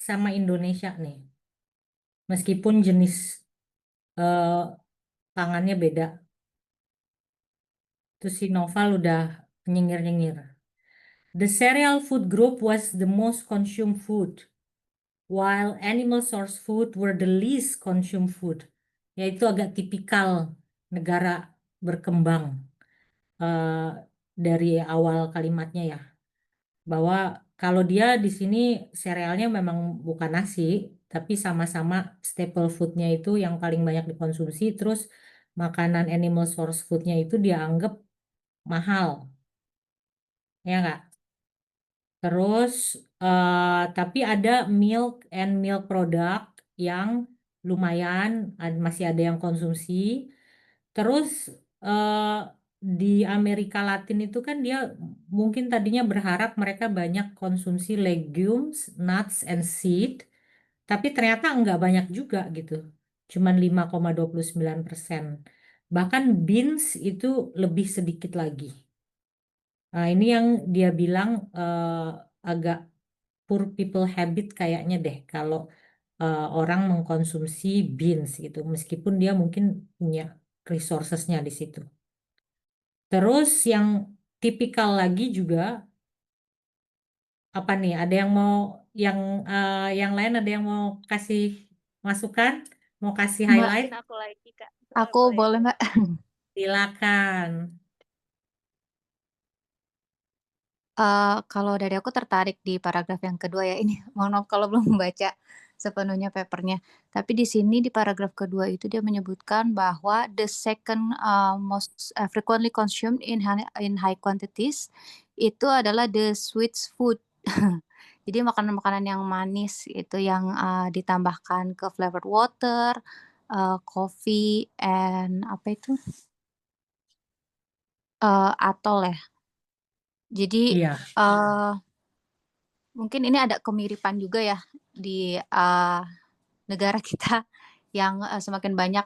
B: sama Indonesia nih, meskipun jenis eh, pangannya beda. Terus si Noval udah nyengir-nyengir. The cereal food group was the most consumed food, while animal source food were the least consumed food. Yaitu agak tipikal negara berkembang eh, dari awal kalimatnya ya. Bahwa kalau dia di sini serealnya memang bukan nasi, tapi sama-sama staple foodnya itu yang paling banyak dikonsumsi. Terus makanan animal source foodnya itu dia anggap mahal, ya nggak? Terus tapi ada milk and milk product yang lumayan masih ada yang konsumsi. Terus eh, di Amerika Latin itu kan dia mungkin tadinya berharap mereka banyak konsumsi legumes, nuts, and seed, tapi ternyata nggak banyak juga gitu. Cuman 5,29%. Bahkan beans itu lebih sedikit lagi. Nah, ini yang dia bilang agak poor people habit kayaknya deh kalau orang mengkonsumsi beans gitu, meskipun dia mungkin punya resourcesnya di situ. Terus yang tipikal lagi juga apa nih? Ada yang mau yang lain ada yang mau kasih masukan, mau kasih
G: Mbak,
B: highlight?
C: Mungkin aku lagi, Kak.
G: aku boleh Mbak?
B: Silakan.
J: Kalau dari aku tertarik di paragraf yang kedua ya. Ini mohon maaf kalau belum membaca sepenuhnya papernya. Tapi di sini di paragraf kedua itu dia menyebutkan bahwa the second most frequently consumed in high quantities itu adalah the sweet food. Jadi makanan-makanan yang manis itu yang ditambahkan ke flavored water, coffee, and apa itu? Atol ya. Jadi
B: Iya.
J: mungkin ini ada kemiripan juga ya di negara kita yang semakin banyak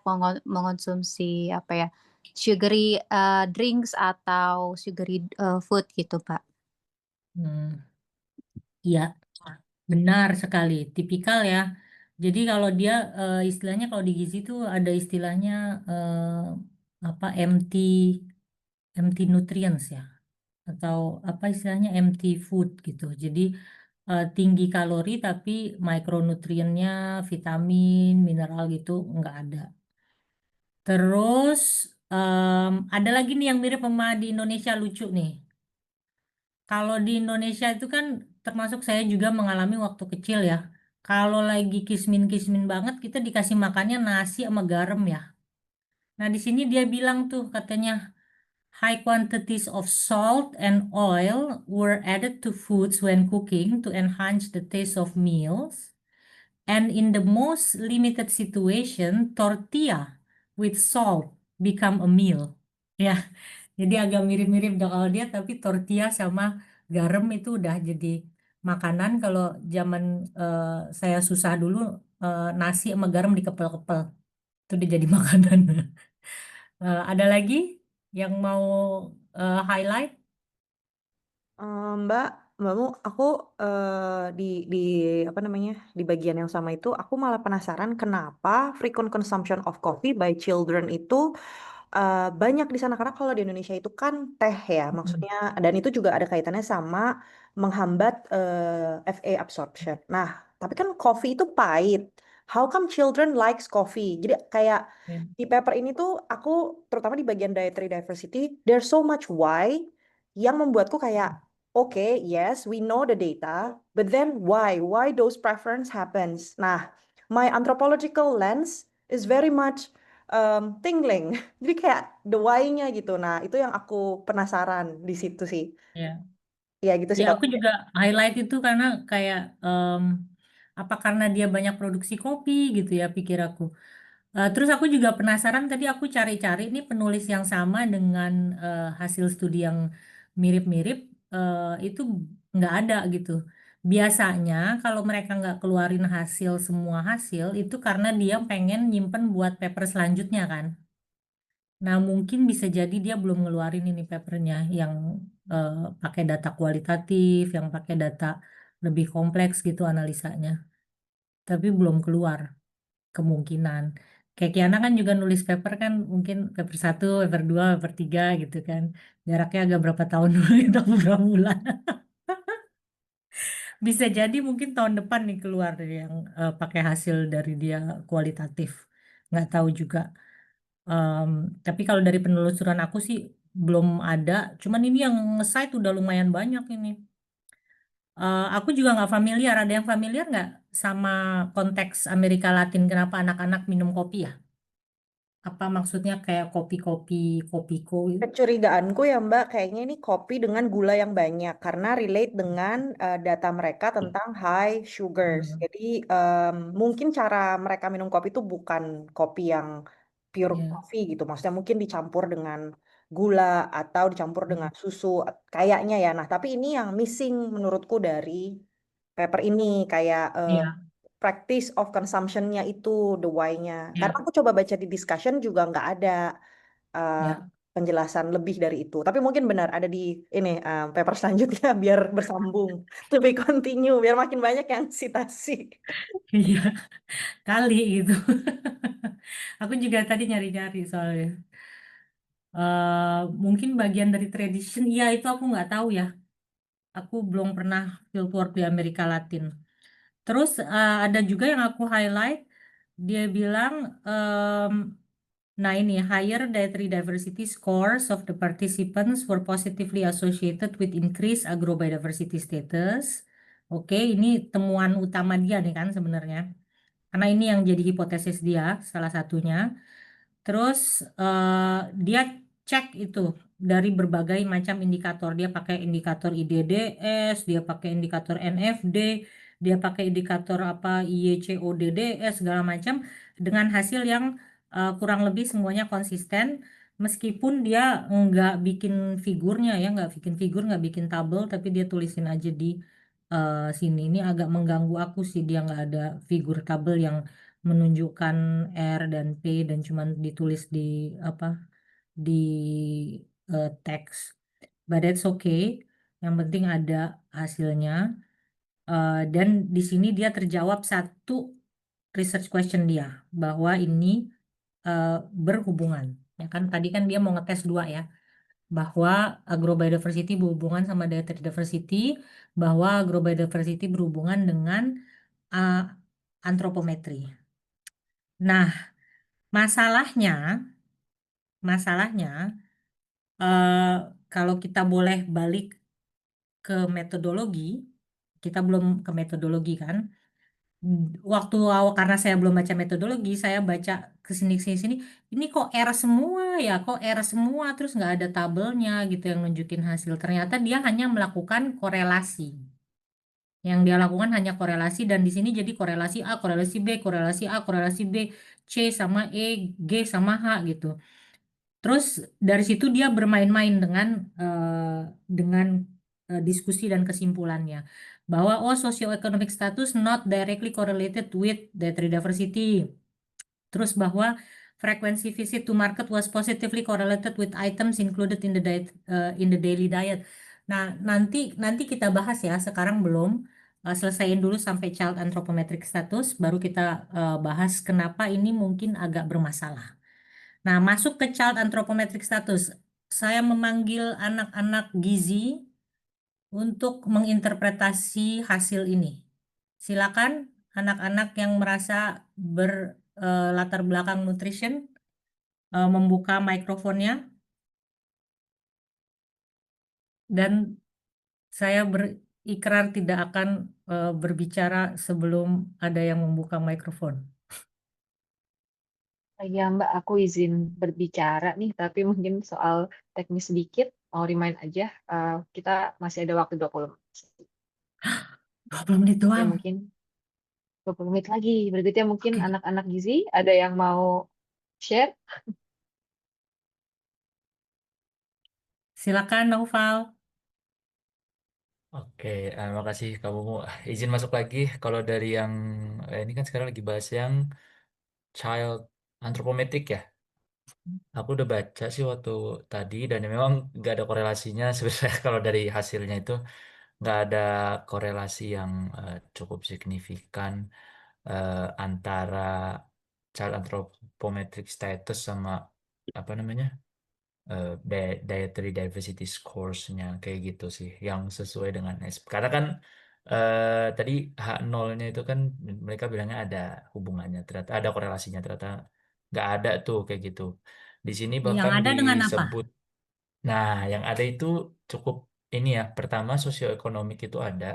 J: mengonsumsi apa ya sugary drinks atau sugary food gitu Pak.
B: Iya, benar sekali. Tipikal ya. Jadi kalau dia istilahnya kalau di gizi itu ada istilahnya apa empty nutrients ya, atau apa istilahnya empty food gitu. Jadi tinggi kalori tapi mikronutriennya, vitamin, mineral gitu nggak ada. Terus ada lagi nih yang mirip sama di Indonesia lucu nih. Kalau di Indonesia itu kan termasuk saya juga mengalami waktu kecil ya. Kalau lagi kismin-kismin banget, kita dikasih makannya nasi sama garam ya. Nah, di sini dia bilang tuh katanya high quantities of salt and oil were added to foods when cooking to enhance the taste of meals. And in the most limited situation, tortilla with salt become a meal. Ya, jadi agak mirip-mirip dong kalau dia, tapi tortilla sama garam itu udah jadi makanan. Kalau zaman saya susah dulu, nasi sama garam dikepel-kepel. Itu udah jadi makanan. Ada lagi yang mau highlight?
H: Mbak, Mbakmu, aku di apa namanya di bagian yang sama itu, aku malah penasaran kenapa frequent consumption of coffee by children itu banyak di sana, karena kalau di Indonesia itu kan teh ya, maksudnya, dan itu juga ada kaitannya sama menghambat FA absorption. Nah, tapi kan coffee itu pahit. How come children likes coffee? Jadi kayak
B: Ya.
H: di paper ini tuh aku terutama di bagian dietary diversity, there's so much why yang membuatku kayak okay, yes, we know the data, but then why? Why those preference happens? Nah, my anthropological lens is very much tingling. Jadi kayak the why-nya gitu. Nah, itu yang aku penasaran di situ sih.
B: Ya.
H: Ya gitu sih
B: Ya,
H: kalau.
B: aku juga highlight itu karena kayak apa karena dia banyak produksi kopi gitu ya pikir aku. Terus aku juga penasaran tadi aku cari-cari ini penulis yang sama dengan hasil studi yang mirip-mirip itu nggak ada gitu. Biasanya kalau mereka nggak keluarin hasil semua hasil itu karena dia pengen nyimpen buat paper selanjutnya kan. Nah, mungkin bisa jadi dia belum ngeluarin ini papernya yang eh, pakai data kualitatif, yang pakai data lebih kompleks gitu analisanya. Tapi belum keluar kemungkinan. Kayak Kiana kan juga nulis paper kan, mungkin paper 1, paper 2, paper 3 gitu kan. Jaraknya agak berapa tahun dulu atau berapa bulan. Bisa jadi mungkin tahun depan nih keluar yang pakai hasil dari dia kualitatif. Nggak tahu juga. Em, tapi kalau dari penelusuran aku sih belum ada. Cuman ini yang nge-cite udah lumayan banyak ini. Aku juga nggak familiar. Ada yang familiar nggak sama konteks Amerika Latin? Kenapa anak-anak minum kopi ya? Apa maksudnya kayak kopi-kopi, kopiko gitu?
H: Kecurigaanku ya Mbak, kayaknya ini kopi dengan gula yang banyak karena relate dengan data mereka tentang high sugars.
B: Hmm,
H: Jadi mungkin cara mereka minum kopi itu bukan kopi yang pure
B: ya.
H: coffee gitu. Maksudnya mungkin dicampur dengan gula atau dicampur dengan susu kayaknya ya. Nah, tapi ini yang missing menurutku dari paper ini kayak
B: Iya,
H: practice of consumption-nya itu the why-nya. Karena
B: iya,
H: aku coba baca di discussion juga nggak ada uh,
B: ya.
H: penjelasan lebih dari itu. Tapi mungkin benar ada di ini paper selanjutnya biar bersambung, to be continue, biar makin banyak yang sitasi.
B: Iya, kali gitu. Aku juga tadi nyari-nyari soalnya. Mungkin bagian dari tradition, iya itu aku nggak tahu ya. Aku belum pernah fieldwork di Amerika Latin. Terus ada juga yang aku highlight, dia bilang, nah ini higher dietary diversity scores of the participants were positively associated with increased agrobiodiversity status. Oke, ini temuan utama dia nih kan sebenarnya. Karena ini yang jadi hipotesis dia, salah satunya. Terus dia cek itu dari berbagai macam indikator. Dia pakai indikator IDDS, dia pakai indikator NFD, dia pakai indikator apa IYCODDS segala macam dengan hasil yang kurang lebih semuanya konsisten. Meskipun dia nggak bikin figurnya ya, nggak bikin figur, nggak bikin tabel, tapi dia tulisin aja di sini. Ini agak mengganggu aku sih dia nggak ada figur tabel yang menunjukkan R dan P dan cuman ditulis di apa di teks. But that's okay. Yang penting ada hasilnya. Dan di sini dia terjawab satu research question dia bahwa ini berhubungan. Ya kan tadi kan dia mau ngetes dua ya bahwa agrobiodiversity berhubungan sama dietary diversity, bahwa agrobiodiversity berhubungan dengan uh, antropometri. Nah, masalahnya, masalahnya kalau kita boleh balik ke metodologi, kita belum ke metodologi kan. Waktu karena saya belum baca metodologi, saya baca kesini sini sini, ini kok error semua ya, kok error semua, terus nggak ada tabelnya gitu yang nunjukin hasil. Ternyata dia hanya melakukan korelasi. Yang dia lakukan hanya korelasi dan di sini jadi korelasi A, korelasi B, korelasi A, korelasi B, C sama E, G sama H gitu. Terus dari situ dia bermain-main dengan diskusi dan kesimpulannya bahwa socioeconomic status not directly correlated with data diversity. Terus bahwa frequency visit to market was positively correlated with items included in the diet, in the daily diet. Nah, nanti kita bahas ya, sekarang belum. Selesaiin dulu sampai child anthropometric status, baru kita bahas kenapa ini mungkin agak bermasalah. Nah, masuk ke child anthropometric status. Saya memanggil anak-anak gizi untuk menginterpretasi hasil ini. Silakan anak-anak yang merasa berlatar belakang nutrition membuka mikrofonnya dan saya berikrar tidak akan berbicara sebelum ada yang membuka mikrofon.
A: Ya Mbak, aku izin berbicara nih, tapi mungkin soal teknis sedikit, mau remind aja, kita masih ada waktu 20 menit.
B: 20 menit
A: Ya
B: doang.
A: mungkin 20 menit lagi. Berikutnya mungkin
B: Oke.
A: anak-anak gizi, ada yang mau share?
B: Silakan Naufal.
F: Oke, makasih kamu izin masuk lagi. Kalau dari yang ini kan sekarang lagi bahas yang child anthropometric ya. Aku udah baca sih waktu tadi dan memang nggak ada korelasinya sebenarnya kalau dari hasilnya itu nggak ada korelasi yang cukup signifikan antara child anthropometric status sama apa namanya dietary diversity scores-nya kayak gitu sih yang sesuai dengan SP. Karena kan tadi H0-nya itu kan mereka bilangnya ada hubungannya, ternyata ada korelasinya, ternyata nggak ada tuh kayak gitu. Di sini
B: Yang
F: bahkan
B: ada dengan apa?
F: disebut, nah yang ada itu cukup ini ya, pertama sosioekonomik itu ada,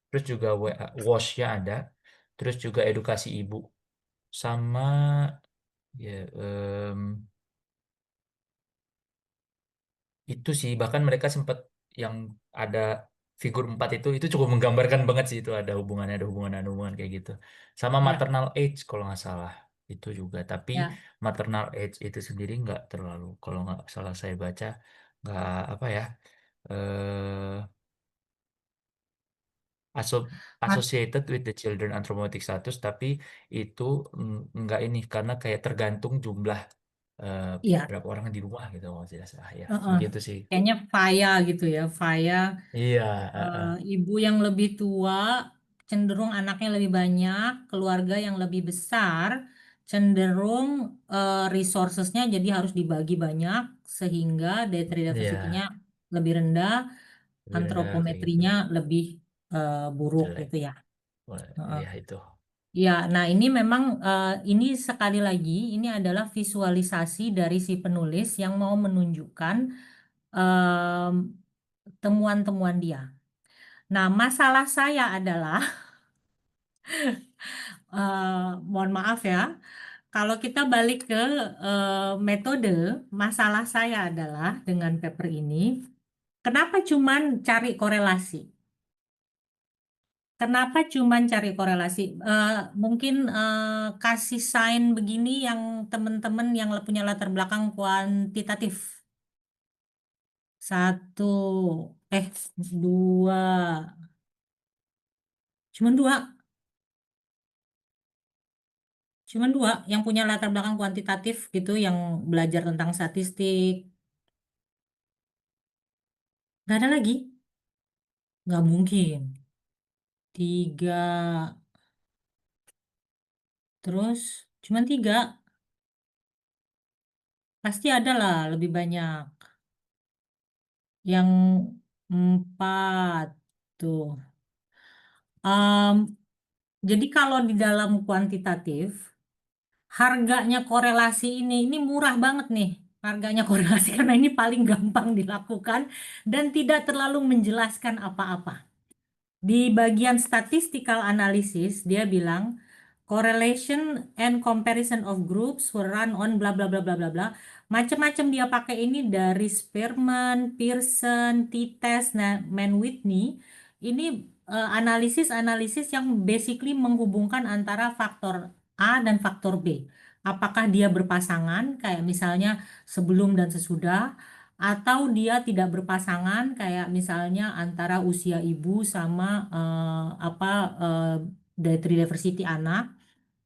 F: terus juga WASH-nya ada, terus juga edukasi ibu, sama ya itu sih bahkan mereka sempat yang ada figur 4 itu cukup menggambarkan banget sih itu ada hubungan kayak gitu sama
B: Ya,
F: maternal age kalau nggak salah itu juga tapi
B: ya.
F: maternal age itu sendiri nggak terlalu kalau nggak salah saya baca nggak apa ya eh aso-
B: Mat-
F: associated with the children anthropometric status tapi itu nggak ini karena kayak tergantung jumlah eh,
B: Iya,
F: berapa orang di rumah gitu kalau tidak salah ya
B: heeh.
F: begitu sih
B: Kayaknya Faya gitu ya, Faya
F: iya
B: ibu yang lebih tua cenderung anaknya lebih banyak, keluarga yang lebih besar cenderung resourcesnya jadi harus dibagi banyak sehingga data diversity-nya
F: iya
B: lebih rendah,
F: lebih rendah kayak gitu
B: antropometrinya lebih buruk
F: jelek.
B: gitu ya.
F: Wah,
B: Heeh.
F: iya itu
B: Ya, nah ini memang ini sekali lagi ini adalah visualisasi dari si penulis yang mau menunjukkan em, temuan-temuan dia. Nah, masalah saya adalah, mohon maaf ya, kalau kita balik ke metode, masalah saya adalah dengan paper ini, kenapa cuman cari korelasi? Kenapa cuman cari korelasi? Mungkin kasih sign begini yang teman-teman yang punya latar belakang kuantitatif. Satu, eh dua, cuman dua. Cuman dua yang punya latar belakang kuantitatif gitu, yang belajar tentang statistik. Gak ada lagi. Gak mungkin. Tiga. Terus cuman tiga. Pasti ada lah lebih banyak. Yang empat. Tuh. Em, jadi kalau di dalam kuantitatif, harganya korelasi ini murah banget nih. Harganya korelasi karena ini paling gampang dilakukan dan tidak terlalu menjelaskan apa-apa. Di bagian statistical analysis dia bilang correlation and comparison of groups who run on bla bla bla bla bla bla. Macam-macam dia pakai ini dari Spearman, Pearson, T-test, Man Whitney. Ini analisis-analisis yang basically menghubungkan antara faktor A dan faktor B. Apakah dia berpasangan kayak misalnya sebelum dan sesudah, atau dia tidak berpasangan kayak misalnya antara usia ibu sama diversity anak,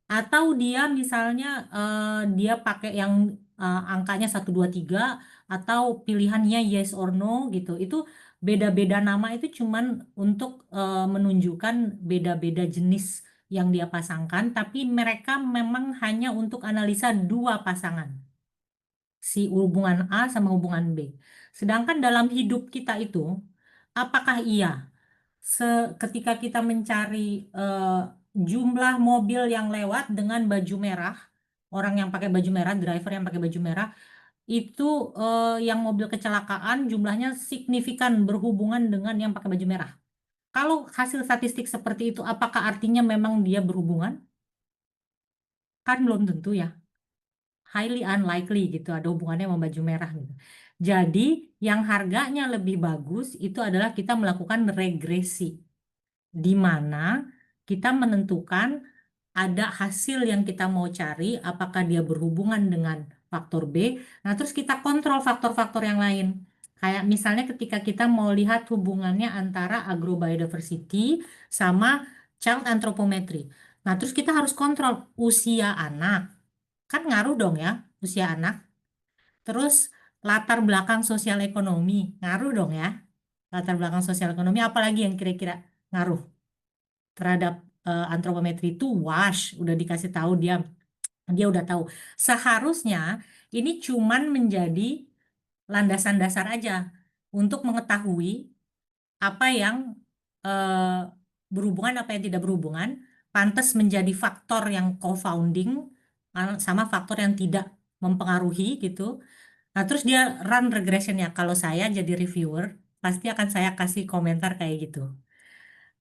B: atau dia misalnya dia pakai yang angkanya 1 2 3 atau pilihannya yes or no gitu. Itu beda-beda nama itu cuman untuk menunjukkan beda-beda jenis yang dia pasangkan, tapi mereka memang hanya untuk analisa 2 pasangan, si hubungan A sama hubungan B. Sedangkan dalam hidup kita itu, apakah iya ketika kita mencari jumlah mobil yang lewat dengan baju merah, orang yang pakai baju merah, driver yang pakai baju merah, itu yang mobil kecelakaan jumlahnya signifikan berhubungan dengan yang pakai baju merah. Kalau hasil statistik seperti itu, apakah artinya memang dia berhubungan? Kan belum tentu ya. Highly unlikely gitu, ada hubungannya sama baju merah gitu. Jadi yang harganya lebih bagus itu adalah kita melakukan regresi, di mana kita menentukan ada hasil yang kita mau cari, apakah dia berhubungan dengan faktor B. Nah, terus kita kontrol faktor-faktor yang lain. Kayak misalnya ketika kita mau lihat hubungannya antara agrobiodiversity sama child anthropometry. Nah, terus kita harus kontrol usia anak. Kan ngaruh dong ya, usia anak. Terus latar belakang sosial ekonomi, ngaruh dong ya. Latar belakang sosial ekonomi, apalagi yang kira-kira ngaruh terhadap antropometri itu WASH, udah dikasih tahu dia udah tahu. Seharusnya ini cuman menjadi landasan dasar aja untuk mengetahui apa yang eh, berhubungan, apa yang tidak berhubungan, pantas menjadi faktor yang co-founding sama faktor yang tidak mempengaruhi gitu. Nah, terus dia run regressionnya. Kalau saya jadi reviewer, pasti akan saya kasih komentar kayak gitu.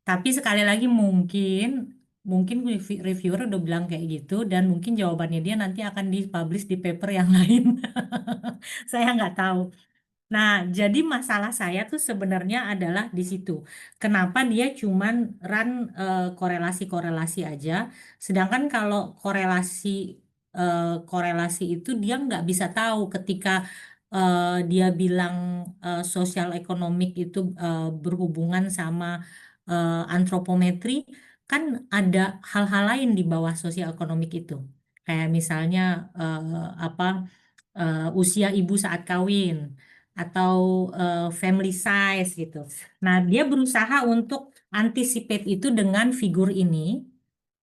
B: Tapi sekali lagi mungkin reviewer udah bilang kayak gitu dan mungkin jawabannya dia nanti akan dipublish di paper yang lain. Saya nggak tahu. Nah, jadi masalah saya tuh sebenarnya adalah di situ. Kenapa dia cuman run korelasi-korelasi aja, sedangkan kalau korelasi itu dia nggak bisa tahu ketika dia bilang sosial ekonomik itu berhubungan sama antropometri, kan ada hal-hal lain di bawah sosial ekonomik itu. Kayak misalnya apa usia ibu saat kawin atau family size gitu. Nah, dia berusaha untuk anticipate itu dengan figur ini,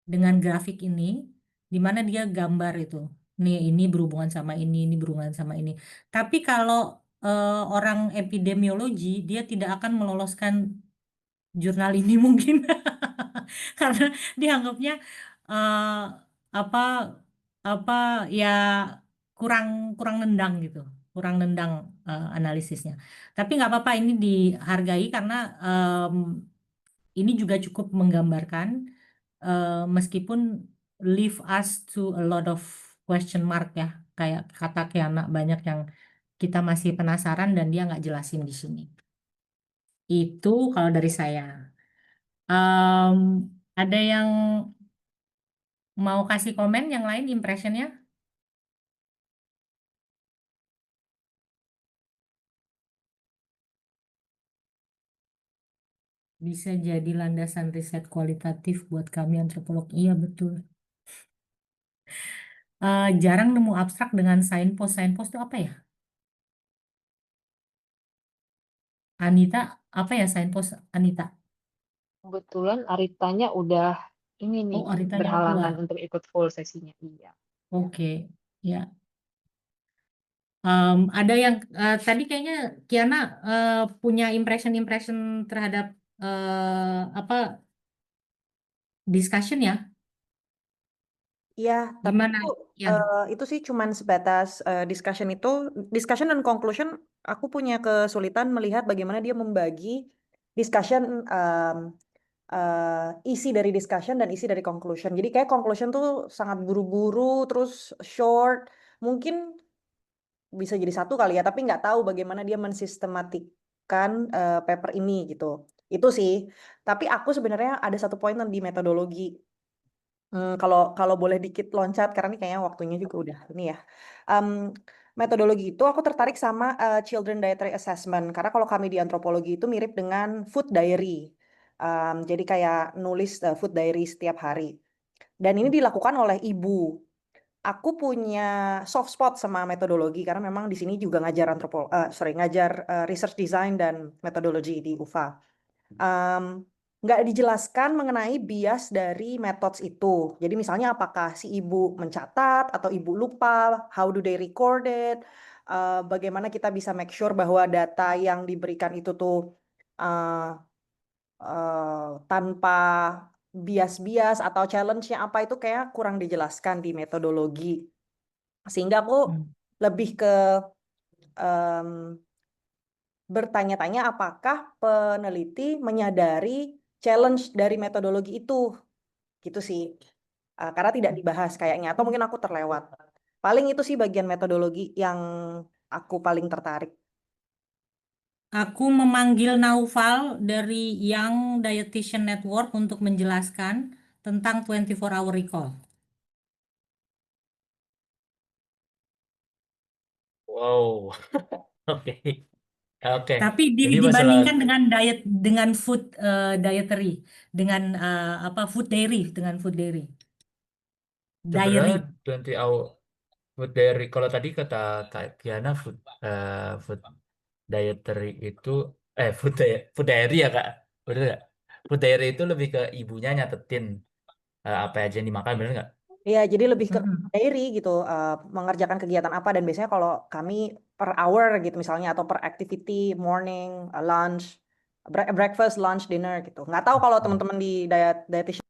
B: dengan grafik ini, di mana dia gambar itu. Nih, ini berhubungan sama ini berhubungan sama ini. Tapi kalau orang epidemiologi, dia tidak akan meloloskan jurnal ini mungkin karena dianggapnya eh, apa apa ya kurang kurang nendang gitu, kurang nendang analisisnya. Tapi nggak apa-apa, ini dihargai karena ini juga cukup menggambarkan meskipun leave us to a lot of question mark ya, kayak kata Kiana banyak yang kita masih penasaran dan dia nggak jelasin di sini. Itu kalau dari saya. Em, ada yang mau kasih komen yang lain impressionnya? Bisa jadi landasan riset kualitatif buat kami antropolog. Iya betul. Jarang nemu abstrak dengan signpost. Signpost itu apa ya? Anita, apa ya signpost Anita?
A: Kebetulan Aritanya udah ini nih
B: Oh, Aritanya keluar.
A: berhalangan untuk ikut full sesinya. Iya.
B: Oke, ya. Ada yang tadi kayaknya Kiana punya impression terhadap apa discussion ya?
H: Iya, tapi
B: Gimana? Ya.
H: itu sih cuman sebatas discussion dan conclusion. Aku punya kesulitan melihat bagaimana dia membagi discussion isi dari discussion dan isi dari conclusion. Jadi kayak conclusion tuh sangat buru-buru, terus short. Mungkin bisa jadi satu kali ya, tapi nggak tahu bagaimana dia mensistematikan paper ini gitu. Itu sih. Tapi aku sebenarnya ada satu poin di metodologi. Kalau boleh dikit loncat karena ini kayaknya waktunya juga udah ini ya. Metodologi itu aku tertarik sama children dietary assessment karena kalau kami di antropologi itu mirip dengan food diary. Jadi kayak nulis food diary setiap hari. Dan ini dilakukan oleh ibu. Aku punya soft spot sama metodologi karena memang di sini juga ngajar ngajar research design dan metodologi di UVA. Nggak dijelaskan mengenai bias dari methods itu. Jadi misalnya apakah si ibu mencatat atau ibu lupa, how do they record it, bagaimana kita bisa make sure bahwa data yang diberikan itu tuh tanpa bias-bias atau challenge-nya apa itu kayak kurang dijelaskan di metodologi. Sehingga aku lebih ke bertanya-tanya apakah peneliti menyadari challenge dari metodologi itu, gitu sih. Karena tidak dibahas kayaknya, atau mungkin aku terlewat. Paling itu sih bagian metodologi yang aku paling tertarik.
B: Aku memanggil Naufal dari Young Dietitian Network untuk menjelaskan tentang 24 hour recall.
F: Wow. Oke. Oke.
B: Tapi
F: Jadi masalah
B: dibandingkan dengan food dietary, dengan food dairy, dengan food dairy.
F: sebenarnya
B: Diary.
F: 20 hour food diary. Kalau tadi kata Kak Kiana food dietary itu food diary ya Kak. Bener nggak? Food diary itu lebih ke ibunya nyatetin apa aja yang dimakan, bener nggak?
H: Ya, jadi lebih ke diary gitu, mengerjakan kegiatan apa, dan biasanya kalau kami per hour gitu misalnya, atau per activity, morning, lunch, breakfast, lunch, dinner gitu. Nggak tahu kalau teman-teman di dietitian.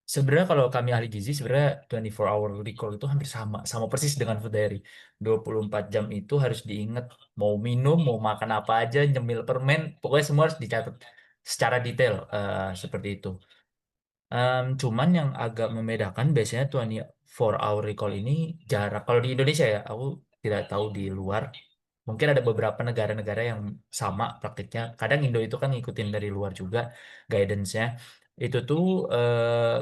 F: Sebenarnya kalau kami ahli gizi sebenarnya 24 hour recall itu hampir sama persis dengan food diary. 24 jam itu harus diingat mau minum, mau makan apa aja, nyemil permen, pokoknya semua harus dicatat secara detail seperti itu. Cuman yang agak membedakan biasanya 24 hour recall ini jarak. Kalau di Indonesia ya, aku tidak tahu di luar. Mungkin ada beberapa negara-negara yang sama praktiknya. Kadang Indo itu kan ngikutin dari luar juga guidance-nya. Itu tuh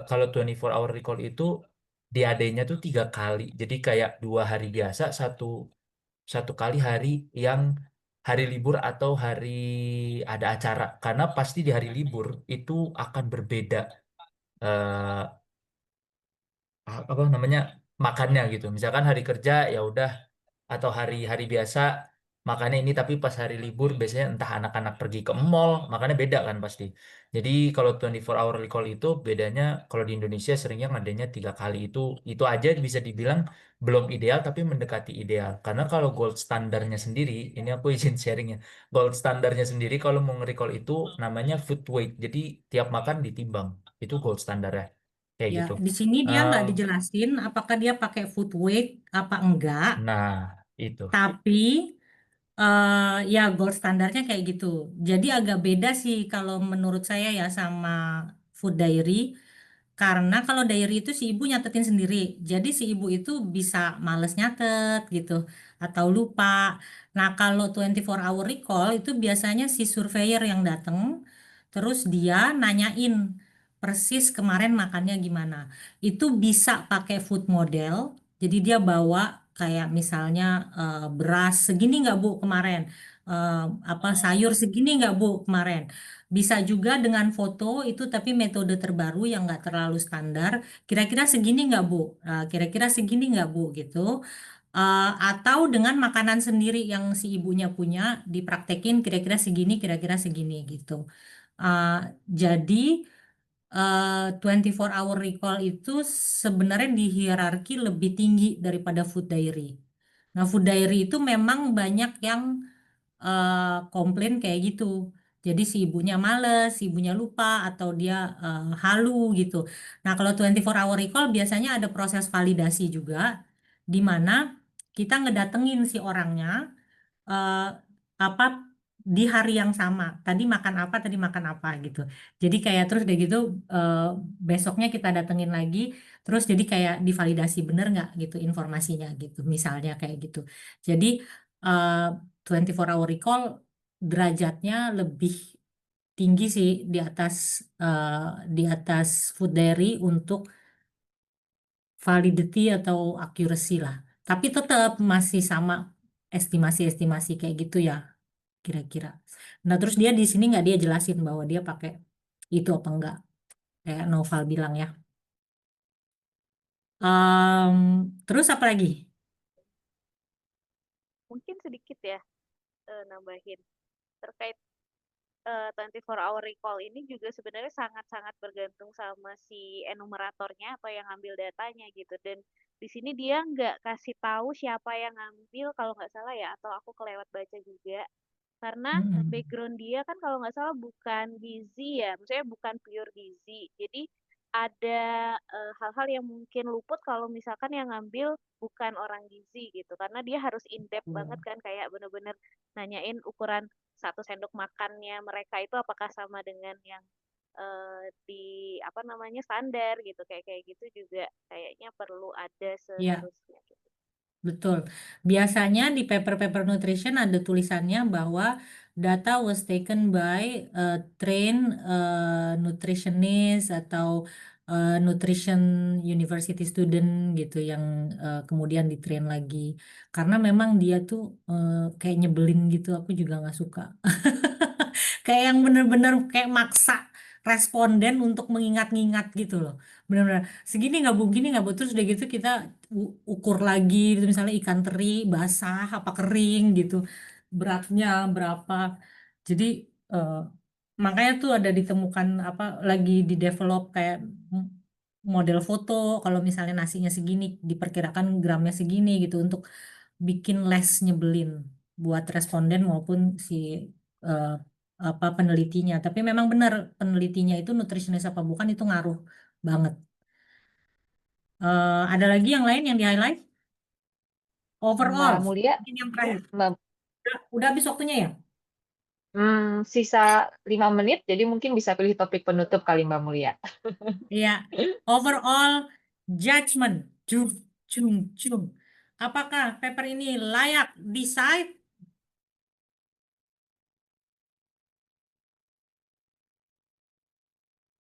F: kalau 24 hour recall itu DAD-nya tuh 3 kali. Jadi kayak 2 hari biasa, satu kali hari yang hari libur atau hari ada acara. Karena pasti di hari libur itu akan berbeda eh, apa namanya makannya gitu. Misalkan hari kerja ya udah atau hari-hari biasa makannya ini, tapi pas hari libur biasanya entah anak-anak pergi ke mall makannya beda kan pasti. Jadi kalau 24 hour recall itu bedanya kalau di Indonesia seringnya ngadanya 3 kali, itu aja bisa dibilang belum ideal tapi mendekati ideal. Karena kalau gold standarnya sendiri, ini aku izin sharingnya, gold standarnya sendiri kalau mau nge-recall itu namanya food weight. Jadi tiap makan ditimbang, itu gold standarnya kayak
B: Ya,
F: gitu.
B: di sini dia
F: Eh,
B: nggak dijelasin apakah dia pakai food weight apa enggak,
F: nah itu.
B: tapi ya gold standarnya kayak gitu. Jadi agak beda sih kalau menurut saya ya sama food diary. Karena kalau diary itu si ibu nyatetin sendiri. Jadi si ibu itu bisa males nyatet gitu atau lupa. Nah, kalau 24 hour recall itu biasanya si surveyor yang datang terus dia nanyain persis kemarin makannya gimana. Itu bisa pakai food model. Jadi dia bawa kayak misalnya beras segini nggak Bu kemarin. Eh, sayur segini nggak Bu kemarin. Bisa juga dengan foto itu, tapi metode terbaru yang nggak terlalu standar. Kira-kira segini nggak Bu? Kira-kira segini nggak Bu? Gitu. Atau dengan makanan sendiri yang si ibunya punya, dipraktekin kira-kira segini gitu. Uh, jadi 24 hour recall itu sebenarnya di hierarki lebih tinggi daripada food diary. Nah, food diary itu memang banyak yang komplain kayak gitu. Jadi si ibunya males, si ibunya lupa, atau dia halu gitu. Nah, kalau 24 hour recall biasanya ada proses validasi juga, di mana kita ngedatengin si orangnya, eh, apa di hari yang sama. Tadi makan apa gitu. Jadi kayak terus udah gitu besoknya kita datengin lagi, terus jadi kayak divalidasi bener nggak gitu informasinya gitu. Misalnya kayak gitu. Jadi 24 hour recall derajatnya lebih tinggi sih di atas food diary untuk validity atau accuracy lah. Tapi tetap masih sama estimasi-estimasi kayak gitu ya kira-kira. Nah terus dia di sini nggak dia jelasin bahwa dia pakai itu apa enggak kayak Noval bilang ya. Terus apa lagi?
C: Mungkin sedikit ya nambahin terkait 24 hour recall ini juga sebenarnya sangat-sangat bergantung sama si enumeratornya atau yang ngambil datanya gitu. Dan di sini dia nggak kasih tahu siapa yang ngambil kalau nggak salah ya, atau aku kelewat baca juga. Karena background dia kan kalau nggak salah bukan gizi ya, maksudnya bukan pure gizi. Jadi ada hal-hal yang mungkin luput kalau misalkan yang ngambil bukan orang gizi gitu. Karena dia harus in-depth banget kan, kayak bener-bener nanyain ukuran 1 sendok makannya mereka itu apakah sama dengan yang di apa namanya standar gitu, kayak kayak gitu juga kayaknya perlu ada
B: Ya,
C: seharusnya gitu.
B: betul. Biasanya di paper-paper nutrition ada tulisannya bahwa data was taken by trained nutritionist atau nutrition university student gitu yang kemudian ditrain lagi. Karena memang dia tuh kayak nyebelin gitu, aku juga nggak suka. Kayak yang bener-bener kayak maksa responden untuk mengingat-ingat gitu loh. Bener-bener segini nggak bu, gini nggak bu, terus udah gitu kita ukur lagi gitu, misalnya ikan teri basah apa kering gitu, beratnya berapa. Jadi eh, makanya tuh ada ditemukan apa lagi di develop kayak model foto kalau misalnya nasinya segini diperkirakan gramnya segini gitu untuk bikin less nyebelin buat responden maupun si eh, apa penelitinya. Tapi memang benar penelitinya itu nutritionist apa bukan itu ngaruh banget. Ada lagi yang lain yang di highlight? Overall,
A: Mbak Mulia,
B: mungkin yang terakhir.
A: Mbak,
B: Udah habis waktunya ya?
A: sisa 5 menit, jadi mungkin bisa pilih topik penutup kali Mbak Mulia.
B: Iya. Overall judgment. Cung, cung, cung. Apakah paper ini layak decide?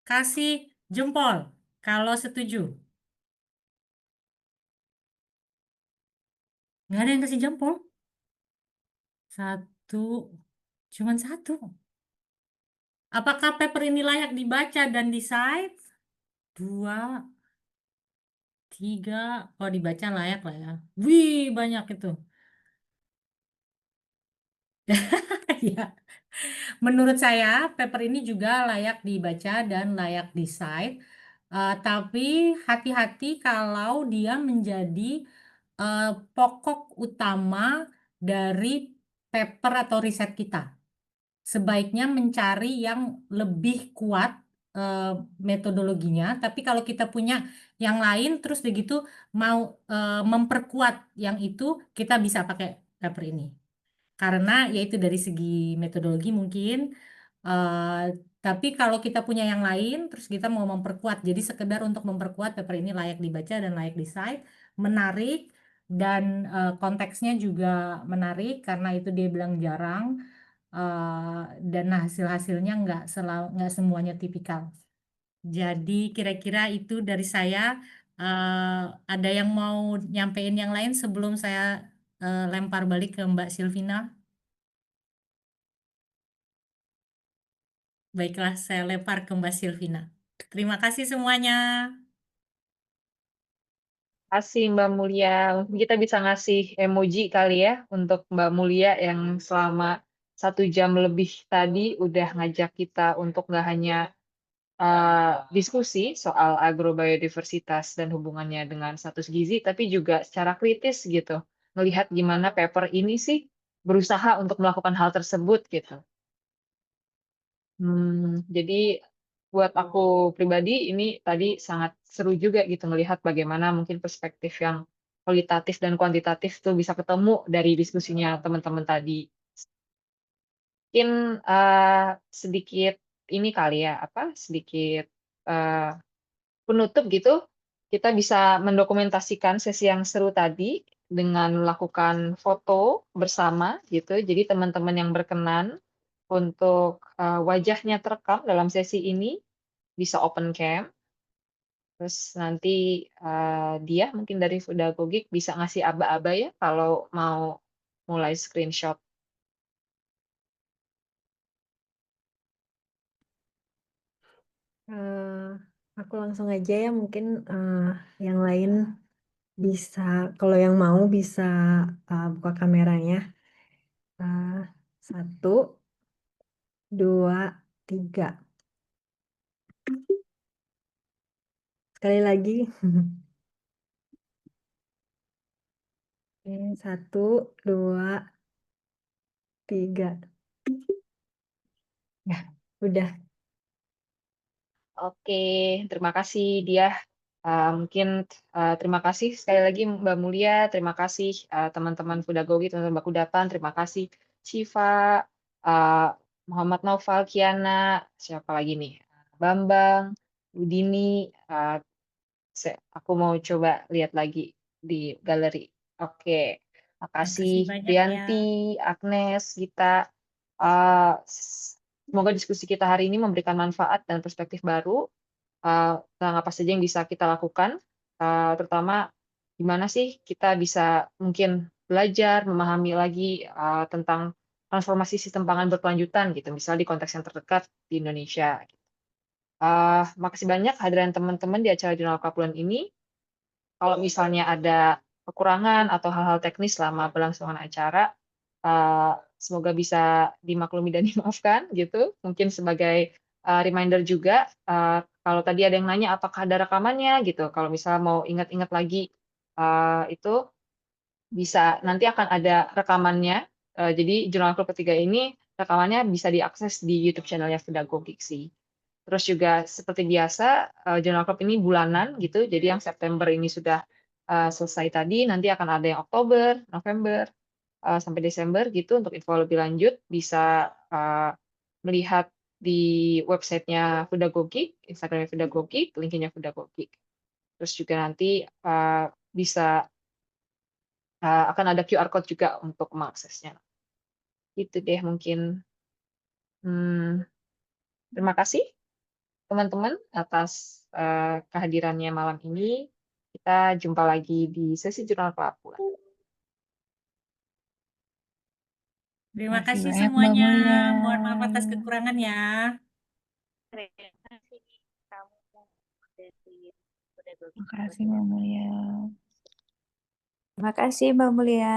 B: Kasih jempol kalau setuju. Nggak ada yang kasih jempol. Satu, cuman satu. Apakah paper ini layak dibaca dan decide? Dua, tiga. Oh, dibaca layak lah ya. Wih, banyak itu. Ya. Menurut saya, paper ini juga layak dibaca dan layak decide. Tapi hati-hati kalau dia menjadi eh, pokok utama dari paper atau riset kita. Sebaiknya mencari yang lebih kuat eh, metodologinya. Tapi kalau kita punya yang lain, terus begitu mau memperkuat yang itu, kita bisa pakai paper ini. Karena yaitu dari segi metodologi mungkin. eh, tapi kalau kita punya yang lain, terus kita mau memperkuat. Jadi sekedar untuk memperkuat paper ini layak dibaca dan layak decide, menarik dan konteksnya juga menarik karena itu dia bilang jarang dan hasil-hasilnya nggak semuanya tipikal. Jadi kira-kira itu dari saya. Ada yang mau nyampein yang lain sebelum saya lempar balik ke Mbak Silvina? Baiklah, saya lempar ke Mbak Silvina. Terima kasih semuanya.
A: Kasih Mbak Mulia. Mungkin kita bisa ngasih emoji kali ya untuk Mbak Mulia yang selama 1 jam lebih tadi udah ngajak kita untuk nggak hanya diskusi soal agrobiodiversitas dan hubungannya dengan status gizi, tapi juga secara kritis gitu. Melihat gimana paper ini sih berusaha untuk melakukan hal tersebut gitu. Jadi buat aku pribadi ini tadi sangat seru juga gitu melihat bagaimana mungkin perspektif yang kualitatif dan kuantitatif tuh bisa ketemu dari diskusinya teman-teman tadi. Mungkin sedikit ini kali ya, sedikit penutup gitu, kita bisa mendokumentasikan sesi yang seru tadi dengan melakukan foto bersama gitu. Jadi teman-teman yang berkenan untuk wajahnya terekam dalam sesi ini bisa open cam. Terus nanti dia mungkin dari Fudagogik bisa ngasih aba-aba ya kalau mau mulai screenshot.
K: Eh, aku langsung aja ya, mungkin yang lain bisa, kalau yang mau bisa buka kameranya. 1, 2, 3. Sekali lagi. Oke, 1, 2, 3. Ya, udah.
A: Oke, terima kasih dia. Mungkin terima kasih sekali lagi Mbak Mulia, terima kasih teman-teman Fudagogi, teman-teman Bakudapan, terima kasih Syifa, Muhammad Naufal, Kiana, siapa lagi nih? Bambang, Udini, aku mau coba lihat lagi di galeri. Oke,
B: Makasih
A: makasih
B: banyak ya.
A: Rianti, Agnes, Gita. Uh, Semoga diskusi kita hari ini memberikan manfaat dan perspektif baru tentang apa saja yang bisa kita lakukan, terutama gimana sih kita bisa mungkin belajar, memahami lagi tentang transformasi sistem pangan berkelanjutan gitu, misalnya di konteks yang terdekat di Indonesia. Makasih banyak hadirin teman-teman di acara Jurnal Kapulan ini. Kalau misalnya ada kekurangan atau hal-hal teknis selama berlangsungan acara, semoga bisa dimaklumi dan dimaafkan gitu. Mungkin sebagai reminder juga, kalau tadi ada yang nanya apakah ada rekamannya gitu. Kalau misalnya mau ingat-ingat lagi itu bisa nanti akan ada rekamannya. Jadi Jurnal Club ketiga ini rekamannya bisa diakses di YouTube channelnya Pedagogik sih. Terus juga seperti biasa Jurnal Club ini bulanan gitu. Jadi yang September ini sudah selesai tadi, nanti akan ada yang Oktober, November, sampai Desember gitu. Untuk info lebih lanjut bisa melihat di websitenya Fudagogik, Instagramnya Fudagogik, linknya Fudagogik. Terus juga nanti bisa akan ada QR code juga untuk mengaksesnya. Itu deh mungkin. Terima kasih teman-teman atas kehadirannya malam ini. Kita jumpa lagi di sesi Jurnal Pelabuhan.
B: Terima
J: Makasih
B: kasih
J: banyak Mbak
B: semuanya.
J: Mulia.
B: Mohon maaf atas kekurangan ya.
C: Terima kasih kamu dari Pedagogik.
J: Makasih Mbak Mulia. Terima kasih Mbak Mulia.